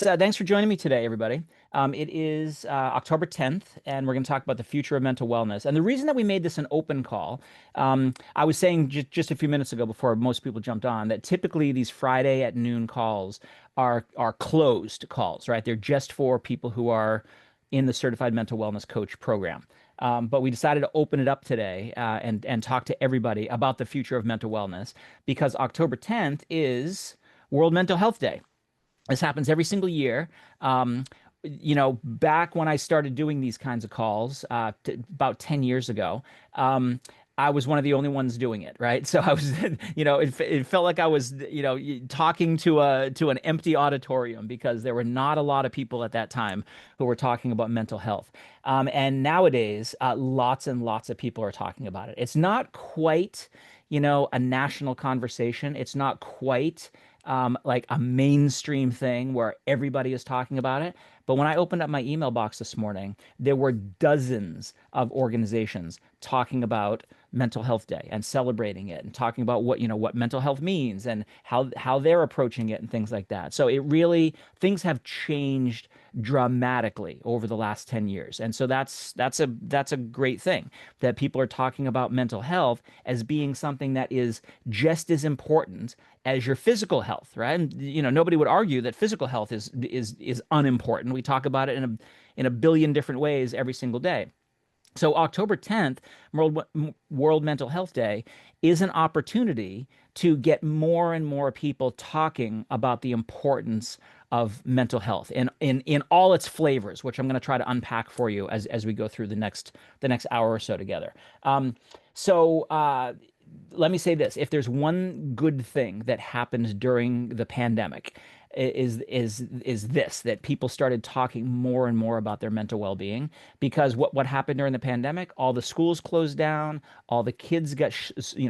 Thanks for joining me today, everybody. It is October 10th, and we're going to talk about the future of mental wellness. And the reason that we made this an open call, I was saying just a few minutes ago before most people jumped on, that typically these Friday at noon calls are closed calls, right? They're just for people who are in the Certified Mental Wellness Coach program. But we decided to open it up today and talk to everybody about the future of mental wellness because October 10th is World Mental Health Day. This happens every single year. Um, Back when I started doing these kinds of calls, about 10 years ago, I was one of the only ones doing it, right? So I was, it felt like I was, talking to an empty auditorium because there were not a lot of people at that time who were talking about mental health. And nowadays, lots and lots of people are talking about it. It's not quite, a national conversation. It's not quite like a mainstream thing where everybody is talking about it. But when I opened up my email box this morning, there were dozens of organizations talking about Mental Health Day and celebrating it and talking about what mental health means and how they're approaching it and things like that. So it really things have changed dramatically over the last 10 years. And so that's a great thing that people are talking about mental health as being something that is just as important as your physical health, right? And nobody would argue that physical health is unimportant. We talk about it in a billion different ways every single day. So October 10th, World Mental Health Day, is an opportunity to get more and more people talking about the importance of mental health in all its flavors, which I'm going to try to unpack for you as we go through the next hour or so together. So let me say this: if there's one good thing that happened during the pandemic, is this that people started talking more and more about their mental well-being because what happened during the pandemic, all the schools closed down, all the kids got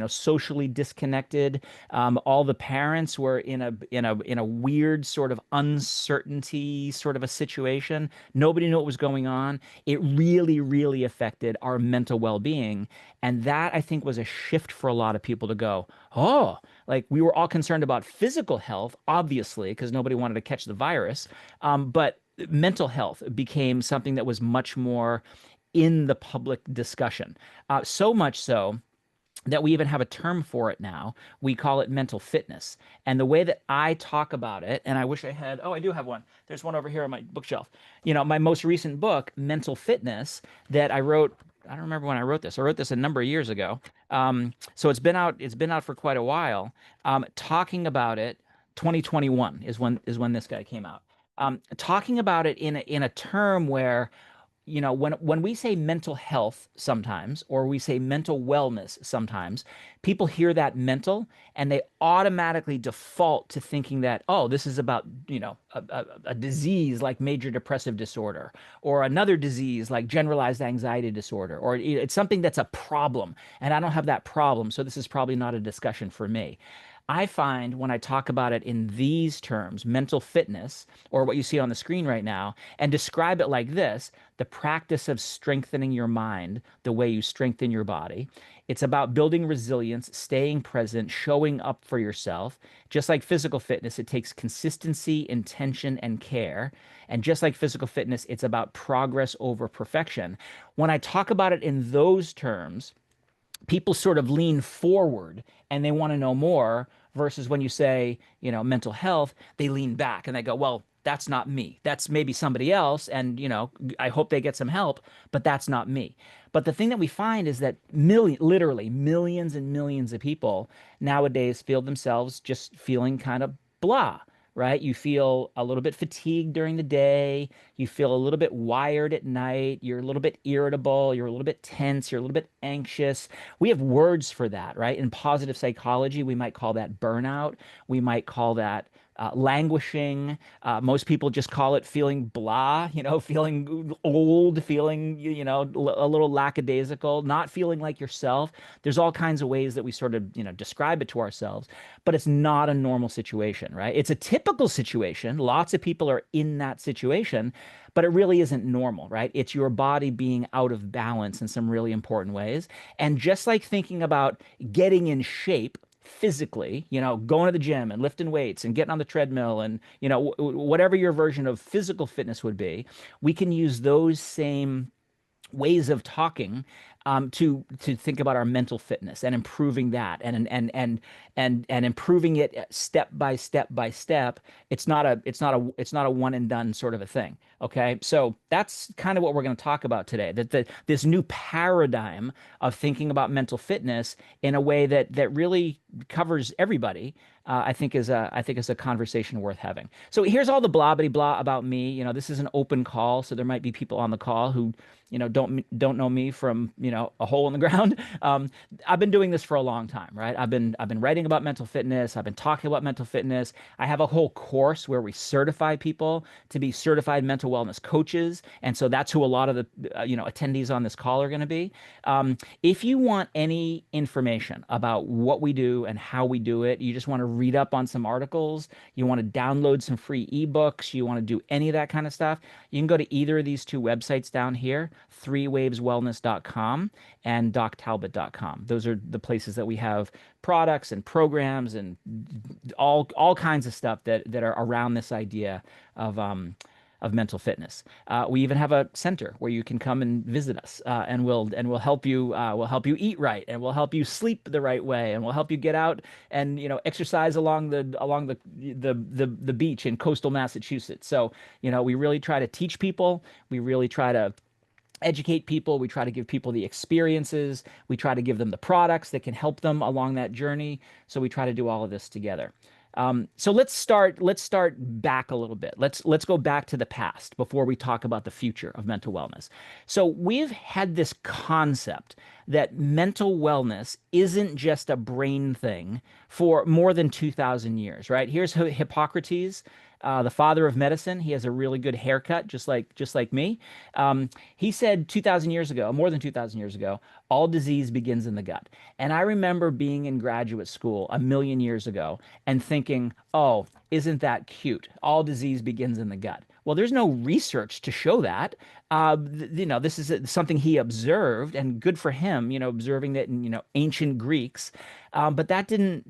socially disconnected, all the parents were in a weird sort of uncertainty sort of a situation. Nobody knew what was going on. It really affected our mental well-being, and that I think was a shift for a lot of people to go, oh, like we were all concerned about physical health, obviously, because nobody wanted to catch the virus. But mental health became something that was much more in the public discussion. So much so that we even have a term for it now. We call it mental fitness. And the way that I talk about it, and I wish I had, oh, I do have one. There's one over here on my bookshelf. My most recent book, Mental Fitness, that I wrote. I don't remember when I wrote this. I wrote this a number of years ago. So it's been out. It's been out for quite a while. Talking about it, 2021 is when this guy came out. Talking about it in a term where when we say mental health sometimes, or we say mental wellness sometimes, people hear that mental and they automatically default to thinking that, oh, this is about, a disease like major depressive disorder or another disease like generalized anxiety disorder, or it's something that's a problem and I don't have that problem. So this is probably not a discussion for me. I find when I talk about it in these terms, mental fitness, or what you see on the screen right now, and describe it like this: the practice of strengthening your mind the way you strengthen your body. It's about building resilience, staying present, showing up for yourself. Just like physical fitness, it takes consistency, intention, and care. And just like physical fitness, it's about progress over perfection. When I talk about it in those terms, people sort of lean forward and they want to know more versus when you say, mental health, they lean back and they go, well, that's not me. That's maybe somebody else. And, I hope they get some help, but that's not me. But the thing that we find is that literally millions and millions of people nowadays feel themselves just feeling kind of blah, right? You feel a little bit fatigued during the day. You feel a little bit wired at night. You're a little bit irritable. You're a little bit tense. You're a little bit anxious. We have words for that, right? In positive psychology, we might call that burnout. We might call that languishing. Most people just call it feeling blah, feeling old, feeling, a little lackadaisical, not feeling like yourself. There's all kinds of ways that we sort of, describe it to ourselves, but it's not a normal situation, right? It's a typical situation. Lots of people are in that situation, but it really isn't normal, right? It's your body being out of balance in some really important ways. And just like thinking about getting in shape physically, going to the gym and lifting weights and getting on the treadmill and, whatever your version of physical fitness would be, we can use those same ways of talking to think about our mental fitness and improving that and improving it step by step by step. It's not a one and done sort of a thing. Okay, so that's kind of what we're going to talk about today. This new paradigm of thinking about mental fitness in a way that really covers everybody. I think is a conversation worth having. So here's all the blah blah blah about me. This is an open call, so there might be people on the call who don't know me from a hole in the ground. I've been doing this for a long time, right? I've been writing about mental fitness. I've been talking about mental fitness. I have a whole course where we certify people to be certified mental wellness coaches, and so that's who a lot of the attendees on this call are going to be. If you want any information about what we do and how we do it, you just want to read up on some articles, you want to download some free ebooks, you want to do any of that kind of stuff, you can go to either of these two websites down here, threewaveswellness.com and doctalbot.com. Those are the places that we have products and programs and all kinds of stuff that are around this idea of mental fitness. We even have a center where you can come and visit us, and we'll help you. We'll help you eat right, and we'll help you sleep the right way, and we'll help you get out and exercise along the beach in coastal Massachusetts. So we really try to teach people. We really try to educate people. We try to give people the experiences. We try to give them the products that can help them along that journey. So we try to do all of this together. So let's start back a little bit. Let's go back to the past before we talk about the future of mental wellness. So we've had this concept that mental wellness isn't just a brain thing for more than 2,000 years, right? Here's Hippocrates, the father of medicine. He has a really good haircut, just like me. He said 2,000 years ago, more than 2,000 years ago, all disease begins in the gut. And I remember being in graduate school a million years ago and thinking, oh, isn't that cute? All disease begins in the gut. Well, there's no research to show that. This is something he observed, and good for him, observing that in, ancient Greeks. But that didn't,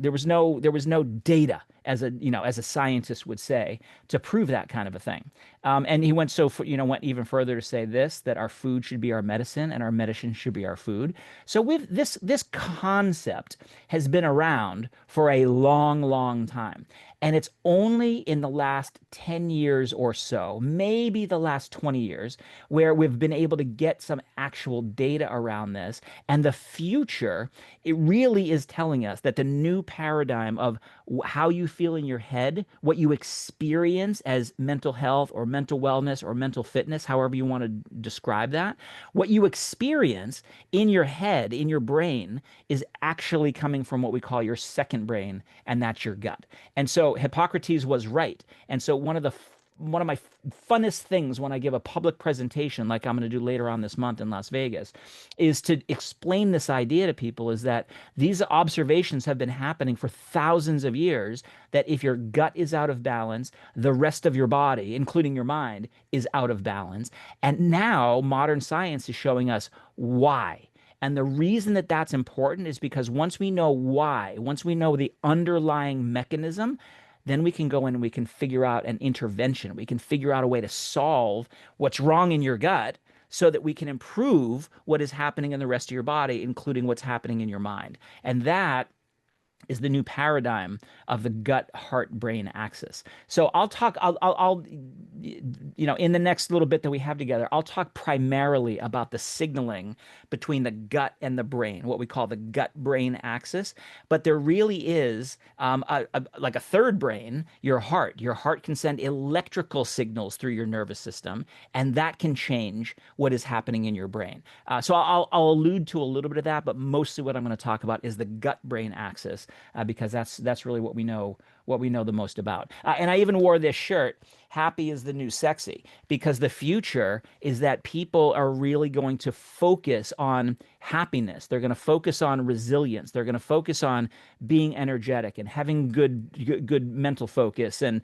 there was no data as a scientist would say to prove that kind of a thing. And he went went even further to say that our food should be our medicine and our medicine should be our food. So this concept has been around for a long, long time. And it's only in the last 10 years or so, maybe the last 20 years, where we've been able to get some actual data around this. And the future, it really is telling us that the new paradigm of how you feel in your head, what you experience as mental health or mental wellness or mental fitness, however you want to describe that, what you experience in your head, in your brain, is actually coming from what we call your second brain, and that's your gut. And so Hippocrates was right. And so one of my funnest things when I give a public presentation, like I'm going to do later on this month in Las Vegas, is to explain this idea to people, is that these observations have been happening for thousands of years, that if your gut is out of balance, the rest of your body, including your mind, is out of balance. And now modern science is showing us why. And the reason that that's important is because once we know why, once we know the underlying mechanism, then we can go in and we can figure out an intervention. We can figure out a way to solve what's wrong in your gut so that we can improve what is happening in the rest of your body, including what's happening in your mind. And that is the new paradigm of the gut heart brain axis. So I'll in the next little bit that we have together, I'll talk primarily about the signaling between the gut and the brain, what we call the gut brain axis. But there really is like a third brain, your heart. Your heart can send electrical signals through your nervous system, and that can change what is happening in your brain. So I'll allude to a little bit of that, but mostly what I'm going to talk about is the gut brain axis, because that's really what we know the most about. And I even wore this shirt, "Happy is the new sexy," because the future is that people are really going to focus on happiness. They're going to focus on resilience. They're going to focus on being energetic and having good mental focus and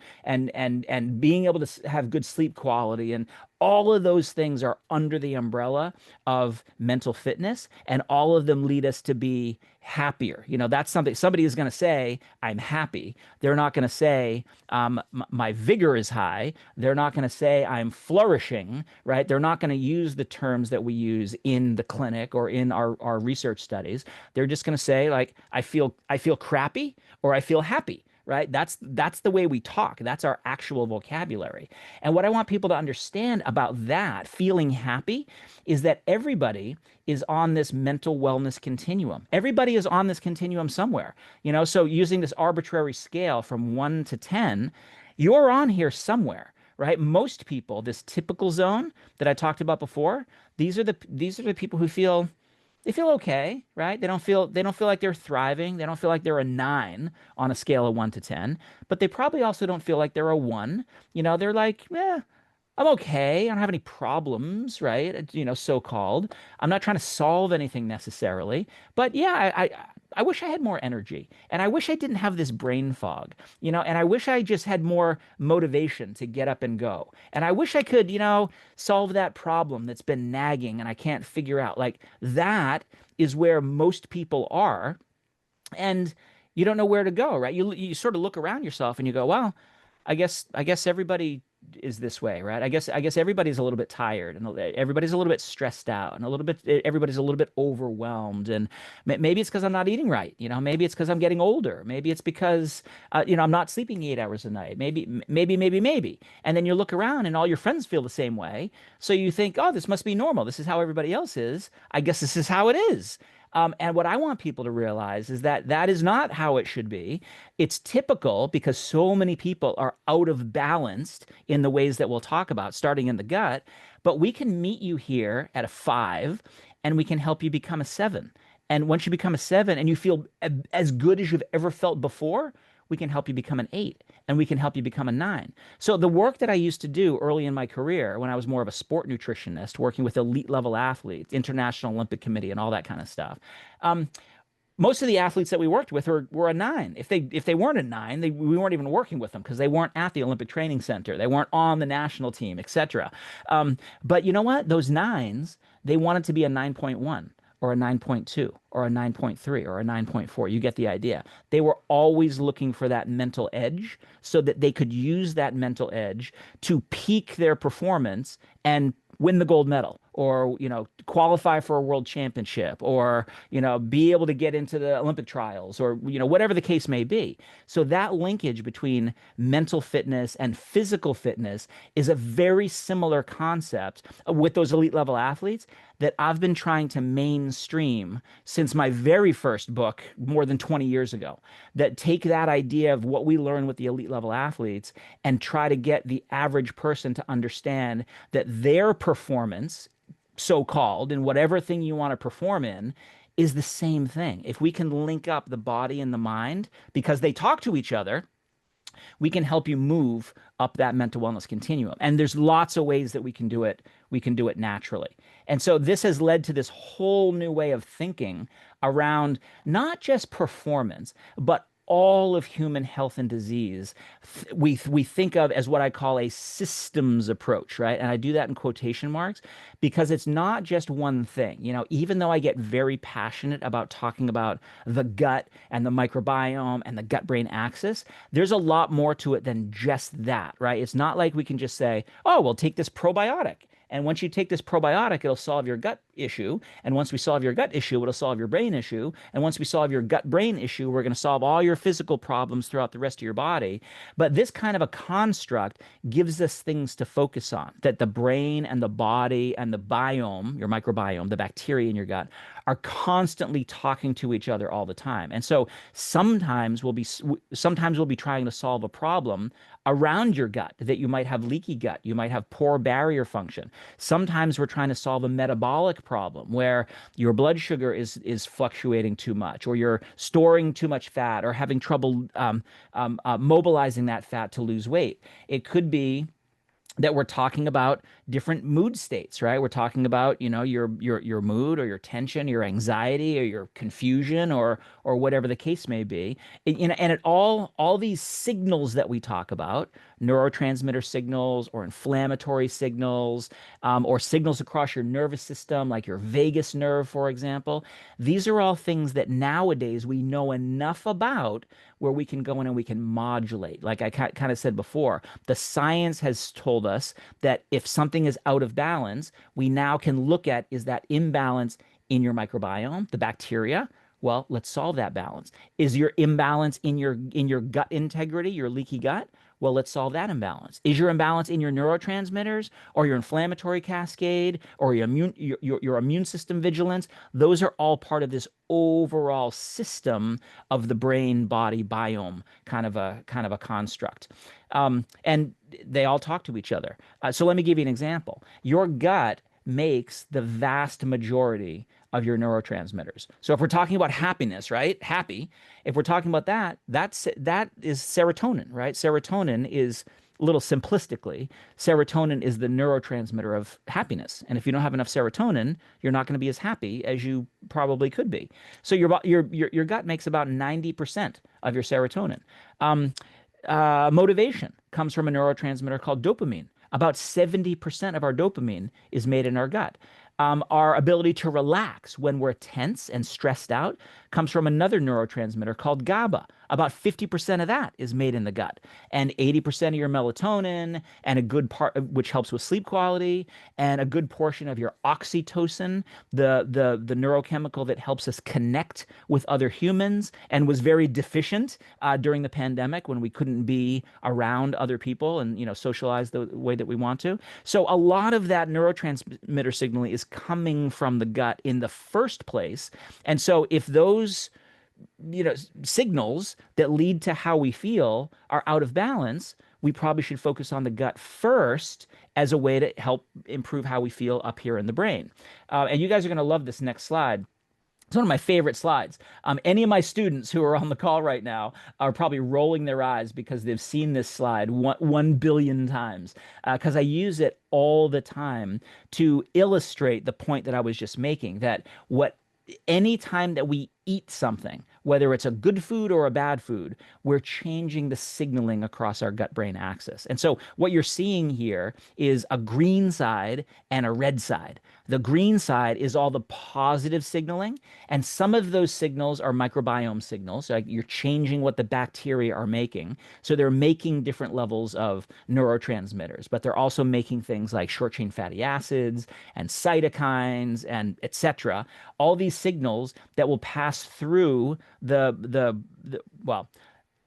being able to have good sleep quality, and all of those things are under the umbrella of mental fitness, and all of them lead us to be happier. That's something somebody is going to say, I'm happy. They're not going to say, my vigor is high. They're not going to say, I'm flourishing, right? They're not going to use the terms that we use in the clinic or in our research studies. They're just going to say, like, I feel crappy or I feel happy. Right? That's the way we talk. That's our actual vocabulary. And what I want people to understand about that feeling happy is that everybody is on this mental wellness continuum. Everybody is on this continuum somewhere. So using this arbitrary scale from 1 to 10, you're on here somewhere, right? Most people, this typical zone that I talked about before, these are the people who feel they feel okay, right? They don't feel like they're thriving. They don't feel like they're a 9 on a scale of 1 to 10, but they probably also don't feel like they're a 1. They're like, I'm okay. I don't have any problems, right? So-called. I'm not trying to solve anything necessarily, but yeah, I wish I had more energy, and I wish I didn't have this brain fog, and I wish I just had more motivation to get up and go, and I wish I could, solve that problem that's been nagging and I can't figure out. Like that is where most people are, and you don't know where to go, right? You sort of look around yourself and you go, well, I guess everybody is this way, right? I guess everybody's a little bit tired and everybody's a little bit stressed out and everybody's a little bit overwhelmed, and maybe it's because I'm not eating right, maybe it's because I'm getting older, maybe it's because I'm not sleeping 8 hours a night, maybe, and then you look around and all your friends feel the same way, so you think, oh, this must be normal. This is how everybody else is. I guess this is how it is. And what I want people to realize is that that is not how it should be. It's typical because so many people are out of balance in the ways that we'll talk about, starting in the gut. But we can meet you here at a 5, and we can help you become a 7. And once you become a 7 and you feel as good as you've ever felt before, we can help you become an 8, and we can help you become a 9. So the work that I used to do early in my career when I was more of a sport nutritionist, working with elite level athletes, International Olympic Committee and all that kind of stuff. Um, Most of the athletes that we worked with were a 9. If they weren't a 9, we weren't even working with them because they weren't at the Olympic Training Center. They weren't on the national team, etc. But you know what? Those 9s, they wanted to be a 9.1 or a 9.2 or a 9.3 or a 9.4. You get the idea. They were always looking for that mental edge so that they could use that mental edge to peak their performance and win the gold medal, or qualify for a world championship, or be able to get into the Olympic trials, or whatever the case may be. So that linkage between mental fitness and physical fitness is a very similar concept with those elite level athletes that I've been trying to mainstream since my very first book more than 20 years ago, that take that idea of what we learn with the elite level athletes and try to get the average person to understand that their performance, so-called, in whatever thing you want to perform in, is the same thing. If we can link up the body and the mind because they talk to each other, we can help you move up that mental wellness continuum. And there's lots of ways that we can do it. We can do it naturally. And so this has led to this whole new way of thinking around not just performance, but all of human health and disease. We think of as what I call a systems approach, right? And I do that in quotation marks because it's not just one thing. Even though I get very passionate about talking about the gut and the microbiome and the gut-brain axis, there's a lot more to it than just that, right? It's not like we can just say, oh, well, take this probiotic. And once you take this probiotic, it'll solve your gut issue. And once we solve your gut issue, it'll solve your brain issue. And once we solve your gut brain issue, we're going to solve all your physical problems throughout the rest of your body. But this kind of a construct gives us things to focus on, that the brain and the body and the biome, your microbiome, the bacteria in your gut, are constantly talking to each other all the time. And so sometimes we'll be trying to solve a problem around your gut, that you might have leaky gut, you might have poor barrier function. Sometimes we're trying to solve a metabolic problem where your blood sugar is fluctuating too much, or you're storing too much fat, or having trouble mobilizing that fat to lose weight. It could be that we're talking about different mood states, right? We're talking about, your mood or your tension, your anxiety or your confusion, or whatever the case may be. And all these signals that we talk about neurotransmitter signals or inflammatory signals, or signals across your nervous system, like your vagus nerve, for example. These are all things that nowadays we know enough about where we can go in and we can modulate. Like I kind of said before, the science has told us that if something is out of balance, we now can look at, is that imbalance in your microbiome, the bacteria? Well, let's solve that balance. Is your imbalance in your gut integrity, your leaky gut? Well, let's solve that imbalance. Is your imbalance in your neurotransmitters or your inflammatory cascade or your immune system vigilance? Those are all part of this overall system of the brain body biome kind of a construct. And they all talk to each other. So let me give you an example. Your gut makes the vast majority of your neurotransmitters. So if we're talking about happiness, right? Happy, if we're talking about that is serotonin, right? Serotonin is, a little simplistically, serotonin is the neurotransmitter of happiness. And if you don't have enough serotonin, you're not going to be as happy as you probably could be. So your gut makes about 90% of your serotonin. Motivation comes from a neurotransmitter called dopamine. About 70% of our dopamine is made in our gut. Our ability to relax when we're tense and stressed out comes from another neurotransmitter called GABA. About 50% of that is made in the gut. And 80% of your melatonin, and a good part, which helps with sleep quality, and a good portion of your oxytocin, the neurochemical that helps us connect with other humans and was very deficient during the pandemic when we couldn't be around other people and socialize the way that we want to. So a lot of that neurotransmitter signaling is coming from the gut in the first place. And so if those signals that lead to how we feel are out of balance, we probably should focus on the gut first as a way to help improve how we feel up here in the brain. And you guys are going to love this next slide. It's one of my favorite slides. Any of my students who are on the call right now are probably rolling their eyes because they've seen this slide 1 billion times, because I use it all the time to illustrate the point that I was just making, that any time that we eat something, whether it's a good food or a bad food, we're changing the signaling across our gut-brain axis. And so what you're seeing here is a green side and a red side. The green side is all the positive signaling, and some of those signals are microbiome signals. Like you're changing what the bacteria are making. So they're making different levels of neurotransmitters, but they're also making things like short-chain fatty acids and cytokines and etc. All these signals that will pass through well,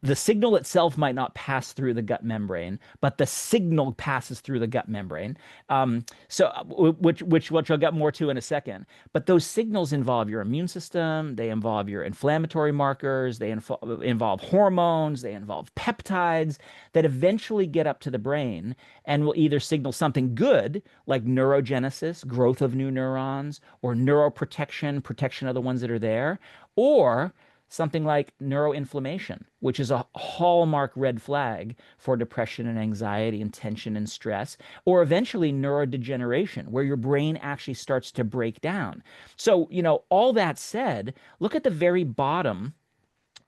the signal itself might not pass through the gut membrane, but the signal passes through the gut membrane. Which I'll get more to in a second. But those signals involve your immune system, they involve your inflammatory markers, they involve hormones, they involve peptides that eventually get up to the brain and will either signal something good, like neurogenesis, growth of new neurons, or neuroprotection, protection of the ones that are there, or something like neuroinflammation, which is a hallmark red flag for depression and anxiety and tension and stress, or eventually neurodegeneration, where your brain actually starts to break down. So, all that said, look at the very bottom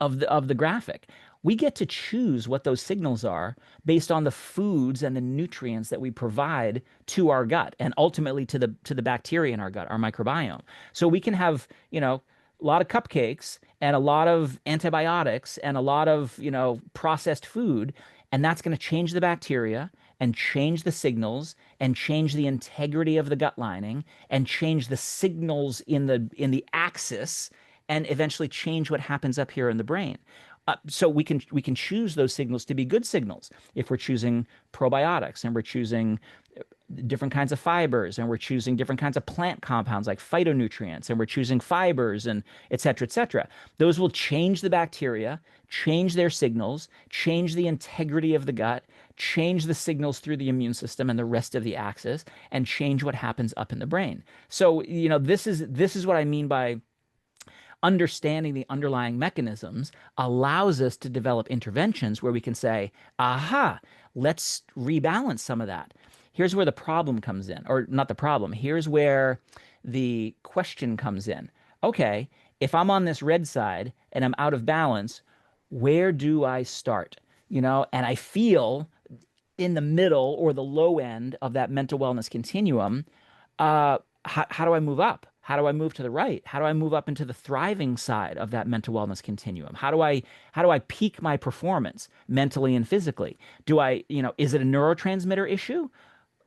of the graphic. We get to choose what those signals are based on the foods and the nutrients that we provide to our gut and ultimately to the bacteria in our gut, our microbiome. So we can have, a lot of cupcakes and a lot of antibiotics and a lot of, processed food, and that's going to change the bacteria and change the signals and change the integrity of the gut lining and change the signals in the axis and eventually change what happens up here in the brain. So we can choose those signals to be good signals if we're choosing probiotics and we're choosing different kinds of fibers and we're choosing different kinds of plant compounds like phytonutrients and we're choosing fibers and et cetera, et cetera. Those will change the bacteria, change their signals, change the integrity of the gut, change the signals through the immune system and the rest of the axis, and change what happens up in the brain. So, this is what I mean by understanding the underlying mechanisms allows us to develop interventions where we can say, aha, let's rebalance some of that. Here's where the problem comes in, or not the problem. Here's where the question comes in. Okay, if I'm on this red side and I'm out of balance, where do I start? And I feel in the middle or the low end of that mental wellness continuum, how do I move up? How do I move to the right? How do I move up into the thriving side of that mental wellness continuum? How do I peak my performance mentally and physically? Is it a neurotransmitter issue?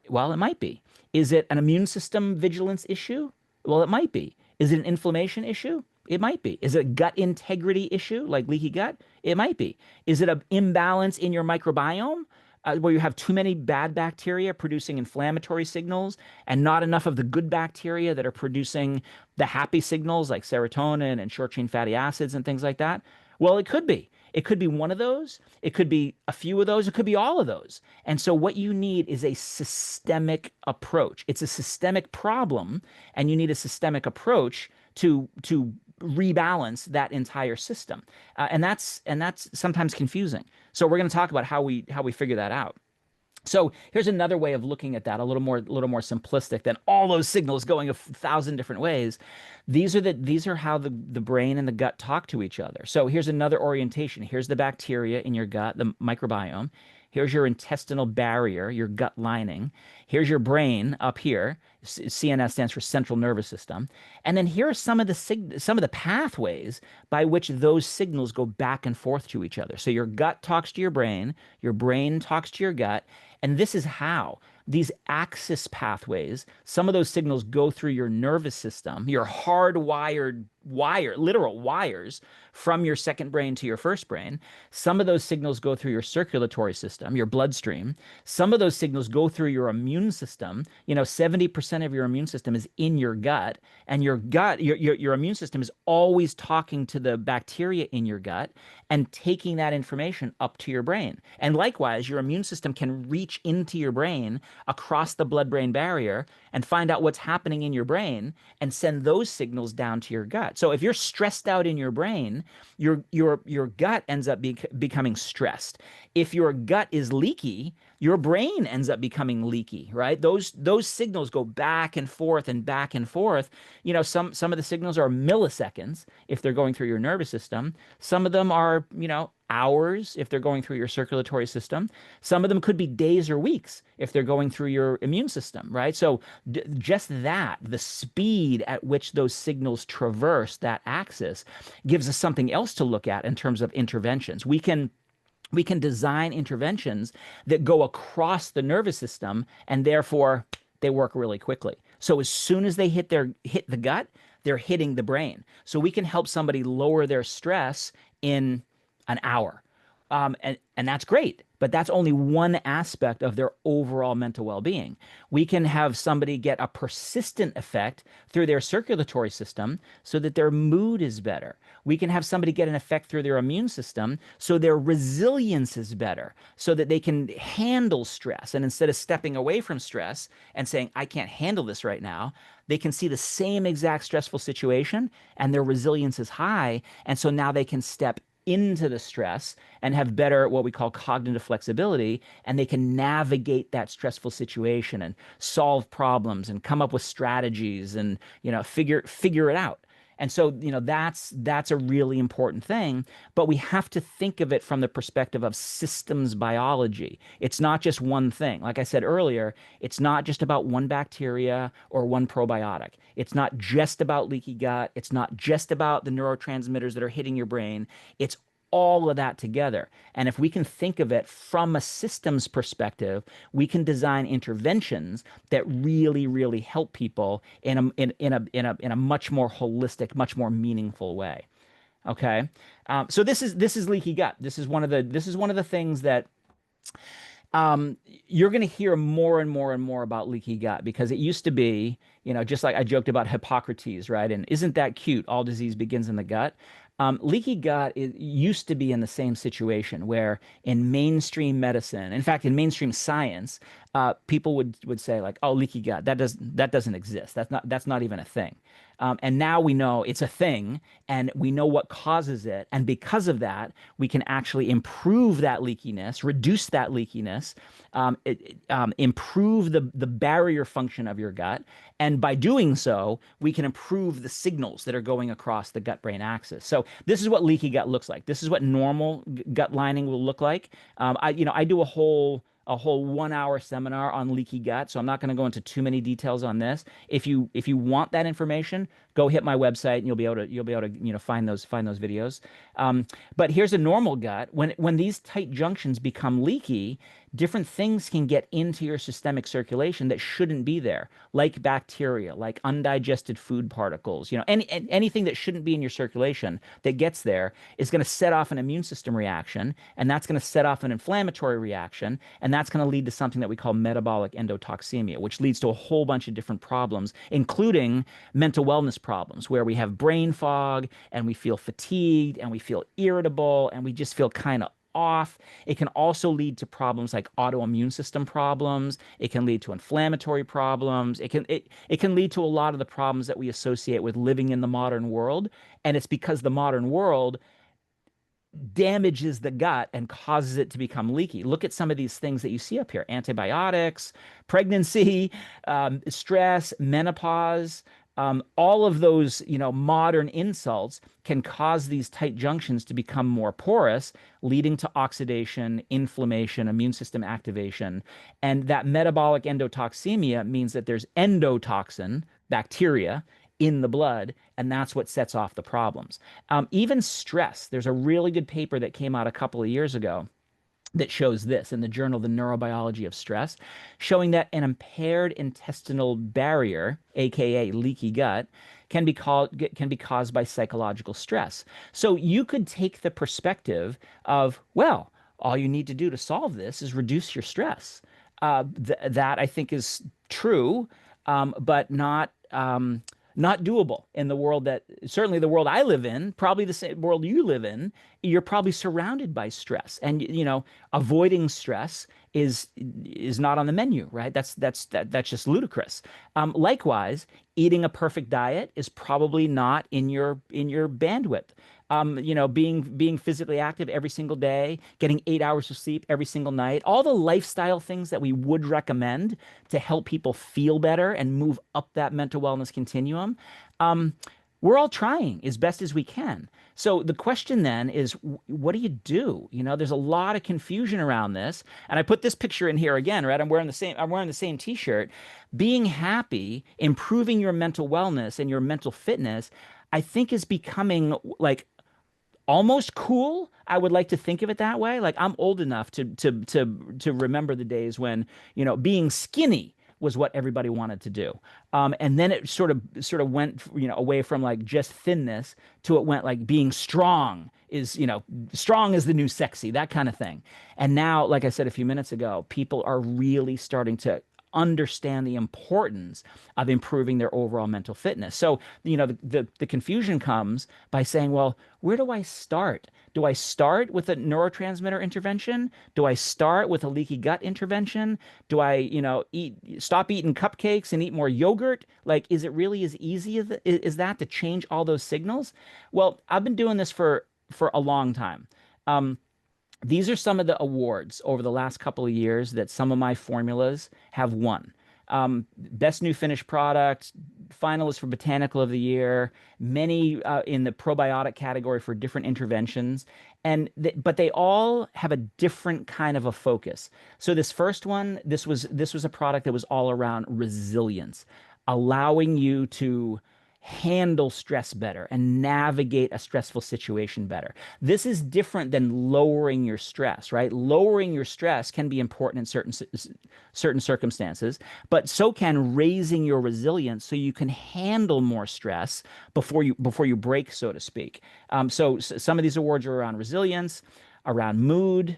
Well, it might be. Is it an immune system vigilance issue? Well, it might be. Is it an inflammation issue? It might be. Is it a gut integrity issue like leaky gut? It might be. Is it an imbalance in your microbiome where you have too many bad bacteria producing inflammatory signals and not enough of the good bacteria that are producing the happy signals like serotonin and short chain fatty acids and things like that? Well, it could be. It could be one of those. It could be a few of those. It could be all of those. And so, what you need is a systemic approach. It's a systemic problem, and you need a systemic approach to rebalance that entire system. And that's sometimes confusing. So, we're going to talk about how we figure that out. So here's another way of looking at that, a little more simplistic than all those signals going 1,000 different ways. These are how the brain and the gut talk to each other. So here's another orientation. Here's the bacteria in your gut, the microbiome. Here's your intestinal barrier, your gut lining. Here's your brain up here. CNS stands for central nervous system. And then here are some of the pathways by which those signals go back and forth to each other. So your gut talks to your brain talks to your gut, and this is how these axis pathways, some of those signals go through your nervous system, your hardwired literal wires from your second brain to your first brain. Some of those signals go through your circulatory system, your bloodstream. Some of those signals go through your immune system. 70% of your immune system is in your gut, and your immune system is always talking to the bacteria in your gut and taking that information up to your brain. And likewise, your immune system can reach into your brain across the blood-brain barrier and find out what's happening in your brain and send those signals down to your gut. So if you're stressed out in your brain, your gut ends up becoming stressed. If your gut is leaky, your brain ends up becoming leaky, right? Those signals go back and forth and back and forth. Some of the signals are milliseconds if they're going through your nervous system. Some of them are, hours if they're going through your circulatory system. Some of them could be days or weeks if they're going through your immune system, right? So just that, the speed at which those signals traverse that axis gives us something else to look at in terms of interventions. We can design interventions that go across the nervous system, and therefore they work really quickly. So as soon as they hit the gut, they're hitting the brain. So we can help somebody lower their stress in an hour. And that's great, but that's only one aspect of their overall mental well-being. We can have somebody get a persistent effect through their circulatory system so that their mood is better. We can have somebody get an effect through their immune system so their resilience is better, so that they can handle stress. And instead of stepping away from stress and saying, I can't handle this right now, they can see the same exact stressful situation and their resilience is high. And so now they can step into the stress and have better what we call cognitive flexibility, and they can navigate that stressful situation and solve problems and come up with strategies and figure it out. And so that's a really important thing, but we have to think of it from the perspective of systems biology. It's not just one thing. Like I said earlier, it's not just about one bacteria or one probiotic. It's not just about leaky gut. It's not just about the neurotransmitters that are hitting your brain. It's all of that together. And if we can think of it from a systems perspective, we can design interventions that really, really help people in a much more holistic, much more meaningful way. Okay. So this is leaky gut. This is one of the things that you're going to hear more and more and more about leaky gut, because it used to be, just like I joked about Hippocrates, right? And isn't that cute? All disease begins in the gut. Leaky gut used to be in the same situation where in mainstream medicine, in fact, in mainstream science, people would say like, "Oh, leaky gut, that doesn't exist. That's not even a thing." And now we know it's a thing, and we know what causes it, and because of that, we can actually improve that leakiness, reduce that leakiness, improve the barrier function of your gut, and by doing so, we can improve the signals that are going across the gut-brain axis. So this is what leaky gut looks like. This is what normal gut lining will look like. I do a whole a whole 1 hour seminar on leaky gut, so I'm not going to go into too many details on this. If you want that information, go hit my website and you'll be able to find those videos. But here's a normal gut. When these tight junctions become leaky, different things can get into your systemic circulation that shouldn't be there, like bacteria, like undigested food particles. Anything that shouldn't be in your circulation that gets there is going to set off an immune system reaction, and that's going to set off an inflammatory reaction, and that's going to lead to something that we call metabolic endotoxemia, which leads to a whole bunch of different problems, including mental wellness problems, where we have brain fog and we feel fatigued and we feel irritable and we just feel kind of off. It can also lead to problems like autoimmune system problems. It can lead to inflammatory problems. It can lead to a lot of the problems that we associate with living in the modern world. And it's because the modern world damages the gut and causes it to become leaky. Look at some of these things that you see up here: antibiotics, pregnancy, stress, menopause. All of those, modern insults can cause these tight junctions to become more porous, leading to oxidation, inflammation, immune system activation. And that metabolic endotoxemia means that there's endotoxin, bacteria, in the blood, and that's what sets off the problems. Even stress. There's a really good paper that came out a couple of years ago that shows this in the journal The Neurobiology of Stress, showing that an impaired intestinal barrier, aka leaky gut, can be caused by psychological stress. So you could take the perspective of, well, all you need to do to solve this is reduce your stress. That I think is true, but not doable in the world that, certainly the world I live in, probably the same world you live in. You're probably surrounded by stress, and avoiding stress is not on the menu, right? That's just ludicrous. Likewise, eating a perfect diet is probably not in your bandwidth. Being physically active every single day, getting 8 hours of sleep every single night, all the lifestyle things that we would recommend to help people feel better and move up that mental wellness continuum. We're all trying as best as we can. So the question then is, what do you do? There's a lot of confusion around this. And I put this picture in here again, right? I'm wearing the same t-shirt. Being happy, improving your mental wellness and your mental fitness, I think is becoming like almost cool. I would like to think of it that way. Like, I'm old enough to remember the days when, being skinny was what everybody wanted to do. And then it sort of went, away from like just thinness to it went like being strong is, strong is the new sexy, that kind of thing. And now, like I said a few minutes ago, people are really starting to understand the importance of improving their overall mental fitness. So, the confusion comes by saying, well, where do I start? Do I start with a neurotransmitter intervention? Do I start with a leaky gut intervention? Do I, stop eating cupcakes and eat more yogurt? Like, is it really as easy as that to change all those signals? Well, I've been doing this for a long time. These are some of the awards over the last couple of years that some of my formulas have won. Best new finished product, finalist for Botanical of the Year, many in the probiotic category for different interventions. But they all have a different kind of a focus. So this first one, this was a product that was all around resilience, allowing you to handle stress better and navigate a stressful situation better. This is different than lowering your stress, right? Lowering your stress can be important in certain circumstances, but so can raising your resilience so you can handle more stress before you break, so to speak. So some of these awards are around resilience, around mood,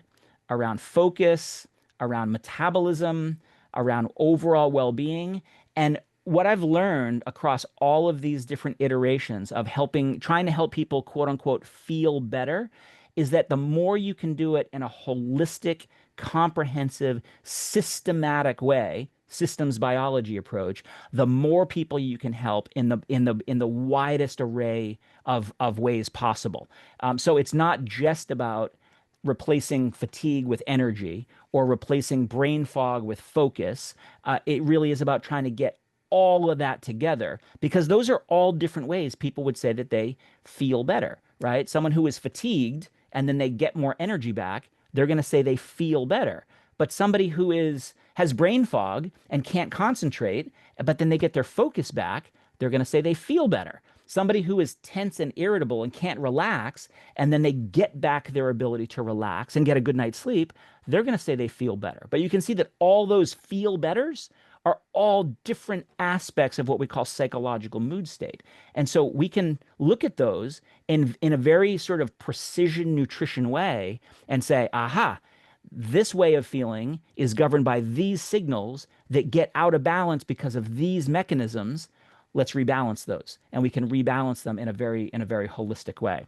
around focus, around metabolism, around overall well-being. And what I've learned across all of these different iterations of trying to help people, quote unquote, feel better, is that the more you can do it in a holistic, comprehensive, systematic way, systems biology approach, the more people you can help in the widest array of ways possible. So it's not just about replacing fatigue with energy or replacing brain fog with focus. It really is about trying to get all of that together, because those are all different ways people would say that they feel better, right? Someone who is fatigued and then they get more energy back, they're going to say they feel better. But somebody who has brain fog and can't concentrate, but then they get their focus back, they're going to say they feel better. Somebody who is tense and irritable and can't relax, and then they get back their ability to relax and get a good night's sleep, they're going to say they feel better. But you can see that all those feel betters are all different aspects of what we call psychological mood state. And so we can look at those in a very sort of precision nutrition way and say, aha, this way of feeling is governed by these signals that get out of balance because of these mechanisms. Let's rebalance those. And we can rebalance them in a very holistic way.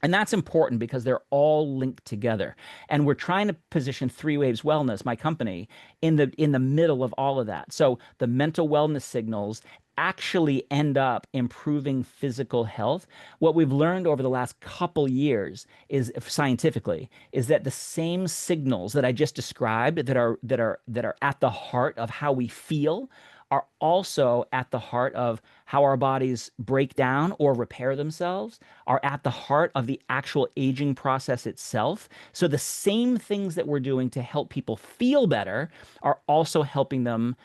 And that's important because they're all linked together. And we're trying to position Three Waves Wellness, my company, in the middle of all of that. So the mental wellness signals actually end up improving physical health. What we've learned over the last couple years is scientifically is that the same signals that I just described that are at the heart of how we feel are also at the heart of how our bodies break down or repair themselves, are at the heart of the actual aging process itself. So the same things that we're doing to help people feel better are also helping them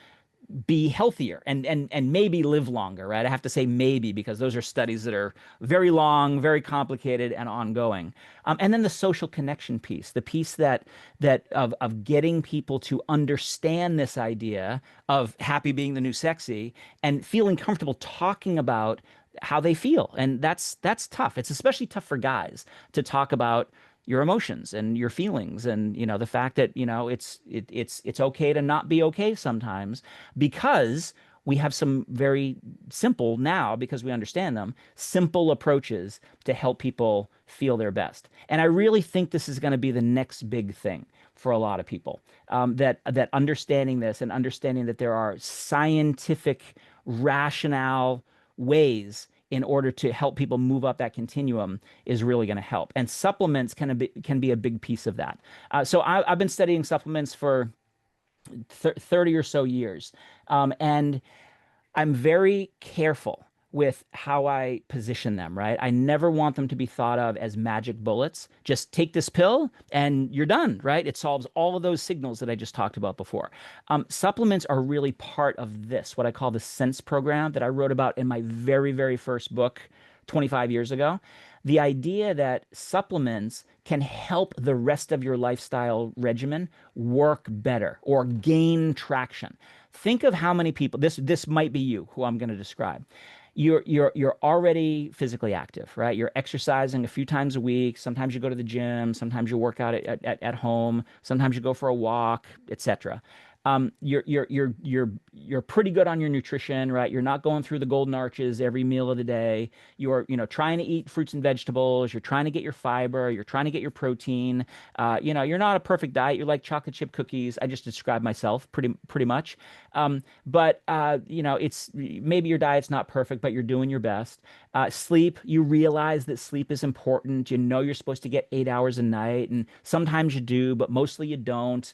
be healthier and maybe live longer, right? I have to say maybe because those are studies that are very long, very complicated, and ongoing. And then the social connection piece, the piece that of getting people to understand this idea of happy being the new sexy and feeling comfortable talking about how they feel. And that's tough. It's especially tough for guys to talk about your emotions and your feelings and the fact that it's okay to not be okay sometimes because we have some very simple now because we understand them simple approaches to help people feel their best. And I really think this is going to be the next big thing for a lot of people, that understanding this and understanding that there are scientific rationale ways in order to help people move up that continuum is really going to help. And supplements can be a big piece of that. So I've been studying supplements for 30 or so years. And I'm very careful with how I position them, right? I never want them to be thought of as magic bullets. Just take this pill and you're done, right? It solves all of those signals that I just talked about before. Supplements are really part of this, what I call the Sense program that I wrote about in my very first book 25 years ago. The idea that supplements can help the rest of your lifestyle regimen work better or gain traction. Think of how many people, this might be you, who I'm going to describe. You're already physically active, right? You're exercising a few times a week. Sometimes you go to the gym. Sometimes you work out at home. Sometimes you go for a walk, etc. You're pretty good on your nutrition, right? You're not going through the golden arches every meal of the day. You're trying to eat fruits and vegetables. You're trying to get your fiber. You're trying to get your protein. You're not a perfect diet. You like chocolate chip cookies. I just described myself pretty much. But it's maybe your diet's not perfect, but you're doing your best. Sleep, you realize that sleep is important. You know you're supposed to get 8 hours a night, and sometimes you do, but mostly you don't.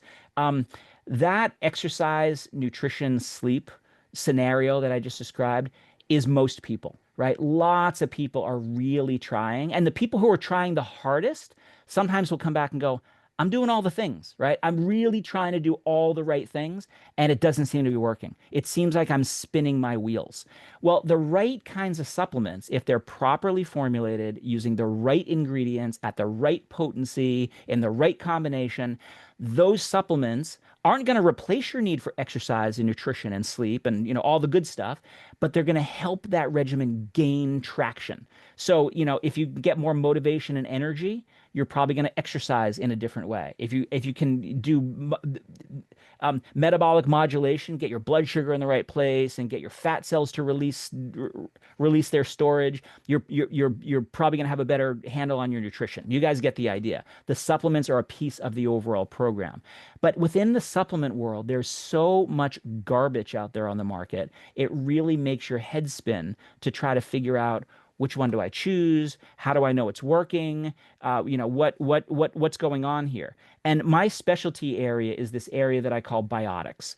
That exercise, nutrition, sleep scenario that I just described is most people, right? Lots of people are really trying. And the people who are trying the hardest sometimes will come back and go, I'm doing all the things, right? I'm really trying to do all the right things, and it doesn't seem to be working. It seems like I'm spinning my wheels. Well, the right kinds of supplements, if they're properly formulated using the right ingredients at the right potency in the right combination, those supplements aren't going to replace your need for exercise and nutrition and sleep and all the good stuff, but they're going to help that regimen gain traction. So, if you get more motivation and energy, you're probably going to exercise in a different way. If you can do metabolic modulation, get your blood sugar in the right place, and get your fat cells to release their storage, you're probably going to have a better handle on your nutrition. You guys get the idea. The supplements are a piece of the overall program. But within the supplement world, there's so much garbage out there on the market. It really makes your head spin to try to figure out which one do I choose? How do I know it's working? What's going on here? And my specialty area is this area that I call biotics.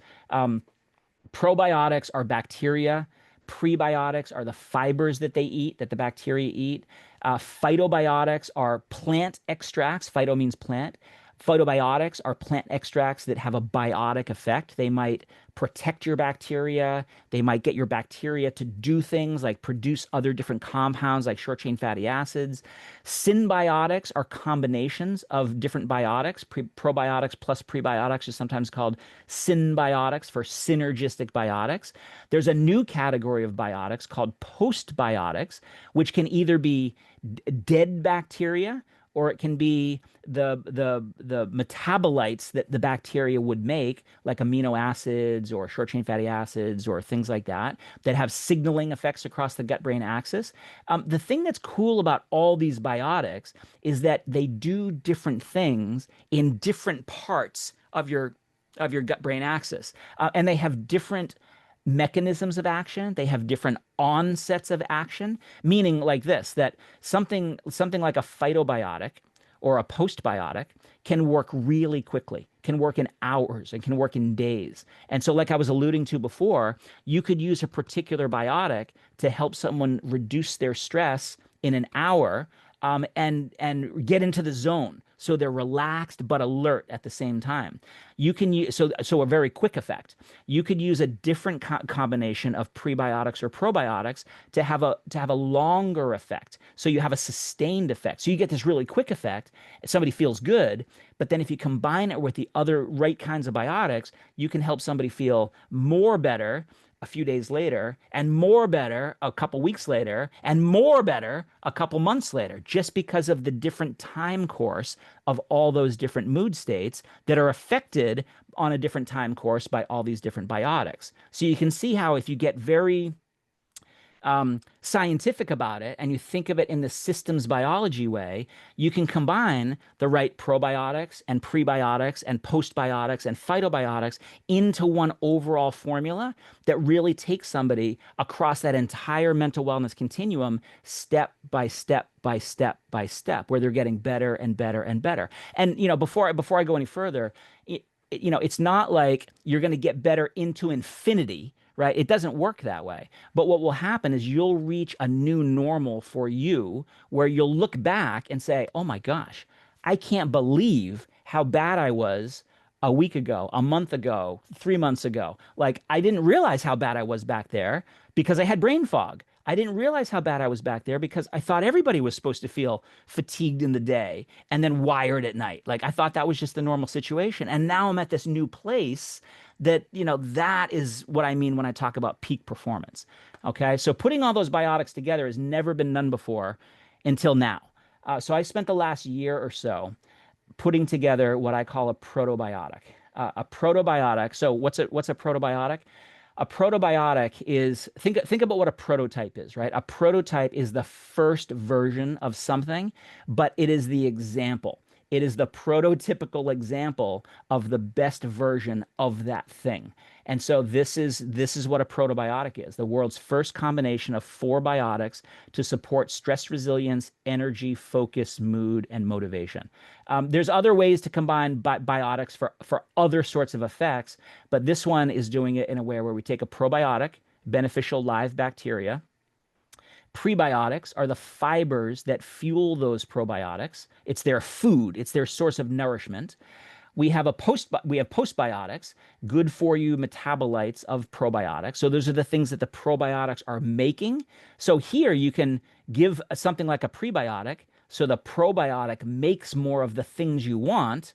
Probiotics are bacteria. Prebiotics are the fibers that they eat, that the bacteria eat. Phytobiotics are plant extracts. Phyto means plant. Phytobiotics are plant extracts that have a biotic effect. They might protect your bacteria. They might get your bacteria to do things like produce other different compounds like short chain fatty acids. Symbiotics are combinations of different biotics. Probiotics plus prebiotics is sometimes called symbiotics for synergistic biotics. There's a new category of biotics called postbiotics, which can either be dead bacteria or it can be the metabolites that the bacteria would make, like amino acids or short chain fatty acids or things like that, that have signaling effects across the gut-brain axis. The thing that's cool about all these biotics is that they do different things in different parts of your gut-brain axis, and they have different mechanisms of action. They have different onsets of action, meaning like this, that something like a phytobiotic or a postbiotic can work really quickly, can work in hours, and can work in days. And so, like I was alluding to before, you could use a particular biotic to help someone reduce their stress in an hour, and get into the zone so they're relaxed but alert at the same time. You can use so a very quick effect. You could use a different combination of prebiotics or probiotics to have a longer effect. So you have a sustained effect. So you get this really quick effect. Somebody feels good, but then if you combine it with the other right kinds of biotics, you can help somebody feel more better a few days later, and more better a couple weeks later, and more better a couple months later, just because of the different time course of all those different mood states that are affected on a different time course by all these different biotics. So you can see how if you get very scientific about it and you think of it in the systems biology way, you can combine the right probiotics and prebiotics and postbiotics and phytobiotics into one overall formula that really takes somebody across that entire mental wellness continuum, step by step by step by step, where they're getting better and better and better. And before I go any further, it's not like you're going to get better into infinity, right? It doesn't work that way. But what will happen is you'll reach a new normal for you where you'll look back and say, oh my gosh, I can't believe how bad I was a week ago, a month ago, 3 months ago. Like, I didn't realize how bad I was back there because I had brain fog. I didn't realize how bad I was back there because I thought everybody was supposed to feel fatigued in the day and then wired at night. Like, I thought that was just the normal situation. And now I'm at this new place that, that is what I mean when I talk about peak performance. Okay. So putting all those biotics together has never been done before until now. So I spent the last year or so putting together what I call a protobiotic. A protobiotic. So what's a protobiotic? A protobiotic is think about what a prototype is, right? A prototype is the first version of something, but it is the example. It is the prototypical example of the best version of that thing. And so this is what a protobiotic is, the world's first combination of 4 biotics to support stress resilience, energy, focus, mood, and motivation. There's other ways to combine biotics for other sorts of effects, but this one is doing it in a way where we take a probiotic, beneficial live bacteria. Prebiotics are the fibers that fuel those probiotics. It's their food, it's their source of nourishment. We have postbiotics, good for you metabolites of probiotics. So those are the things that the probiotics are making. So here you can give something like a prebiotic, so the probiotic makes more of the things you want,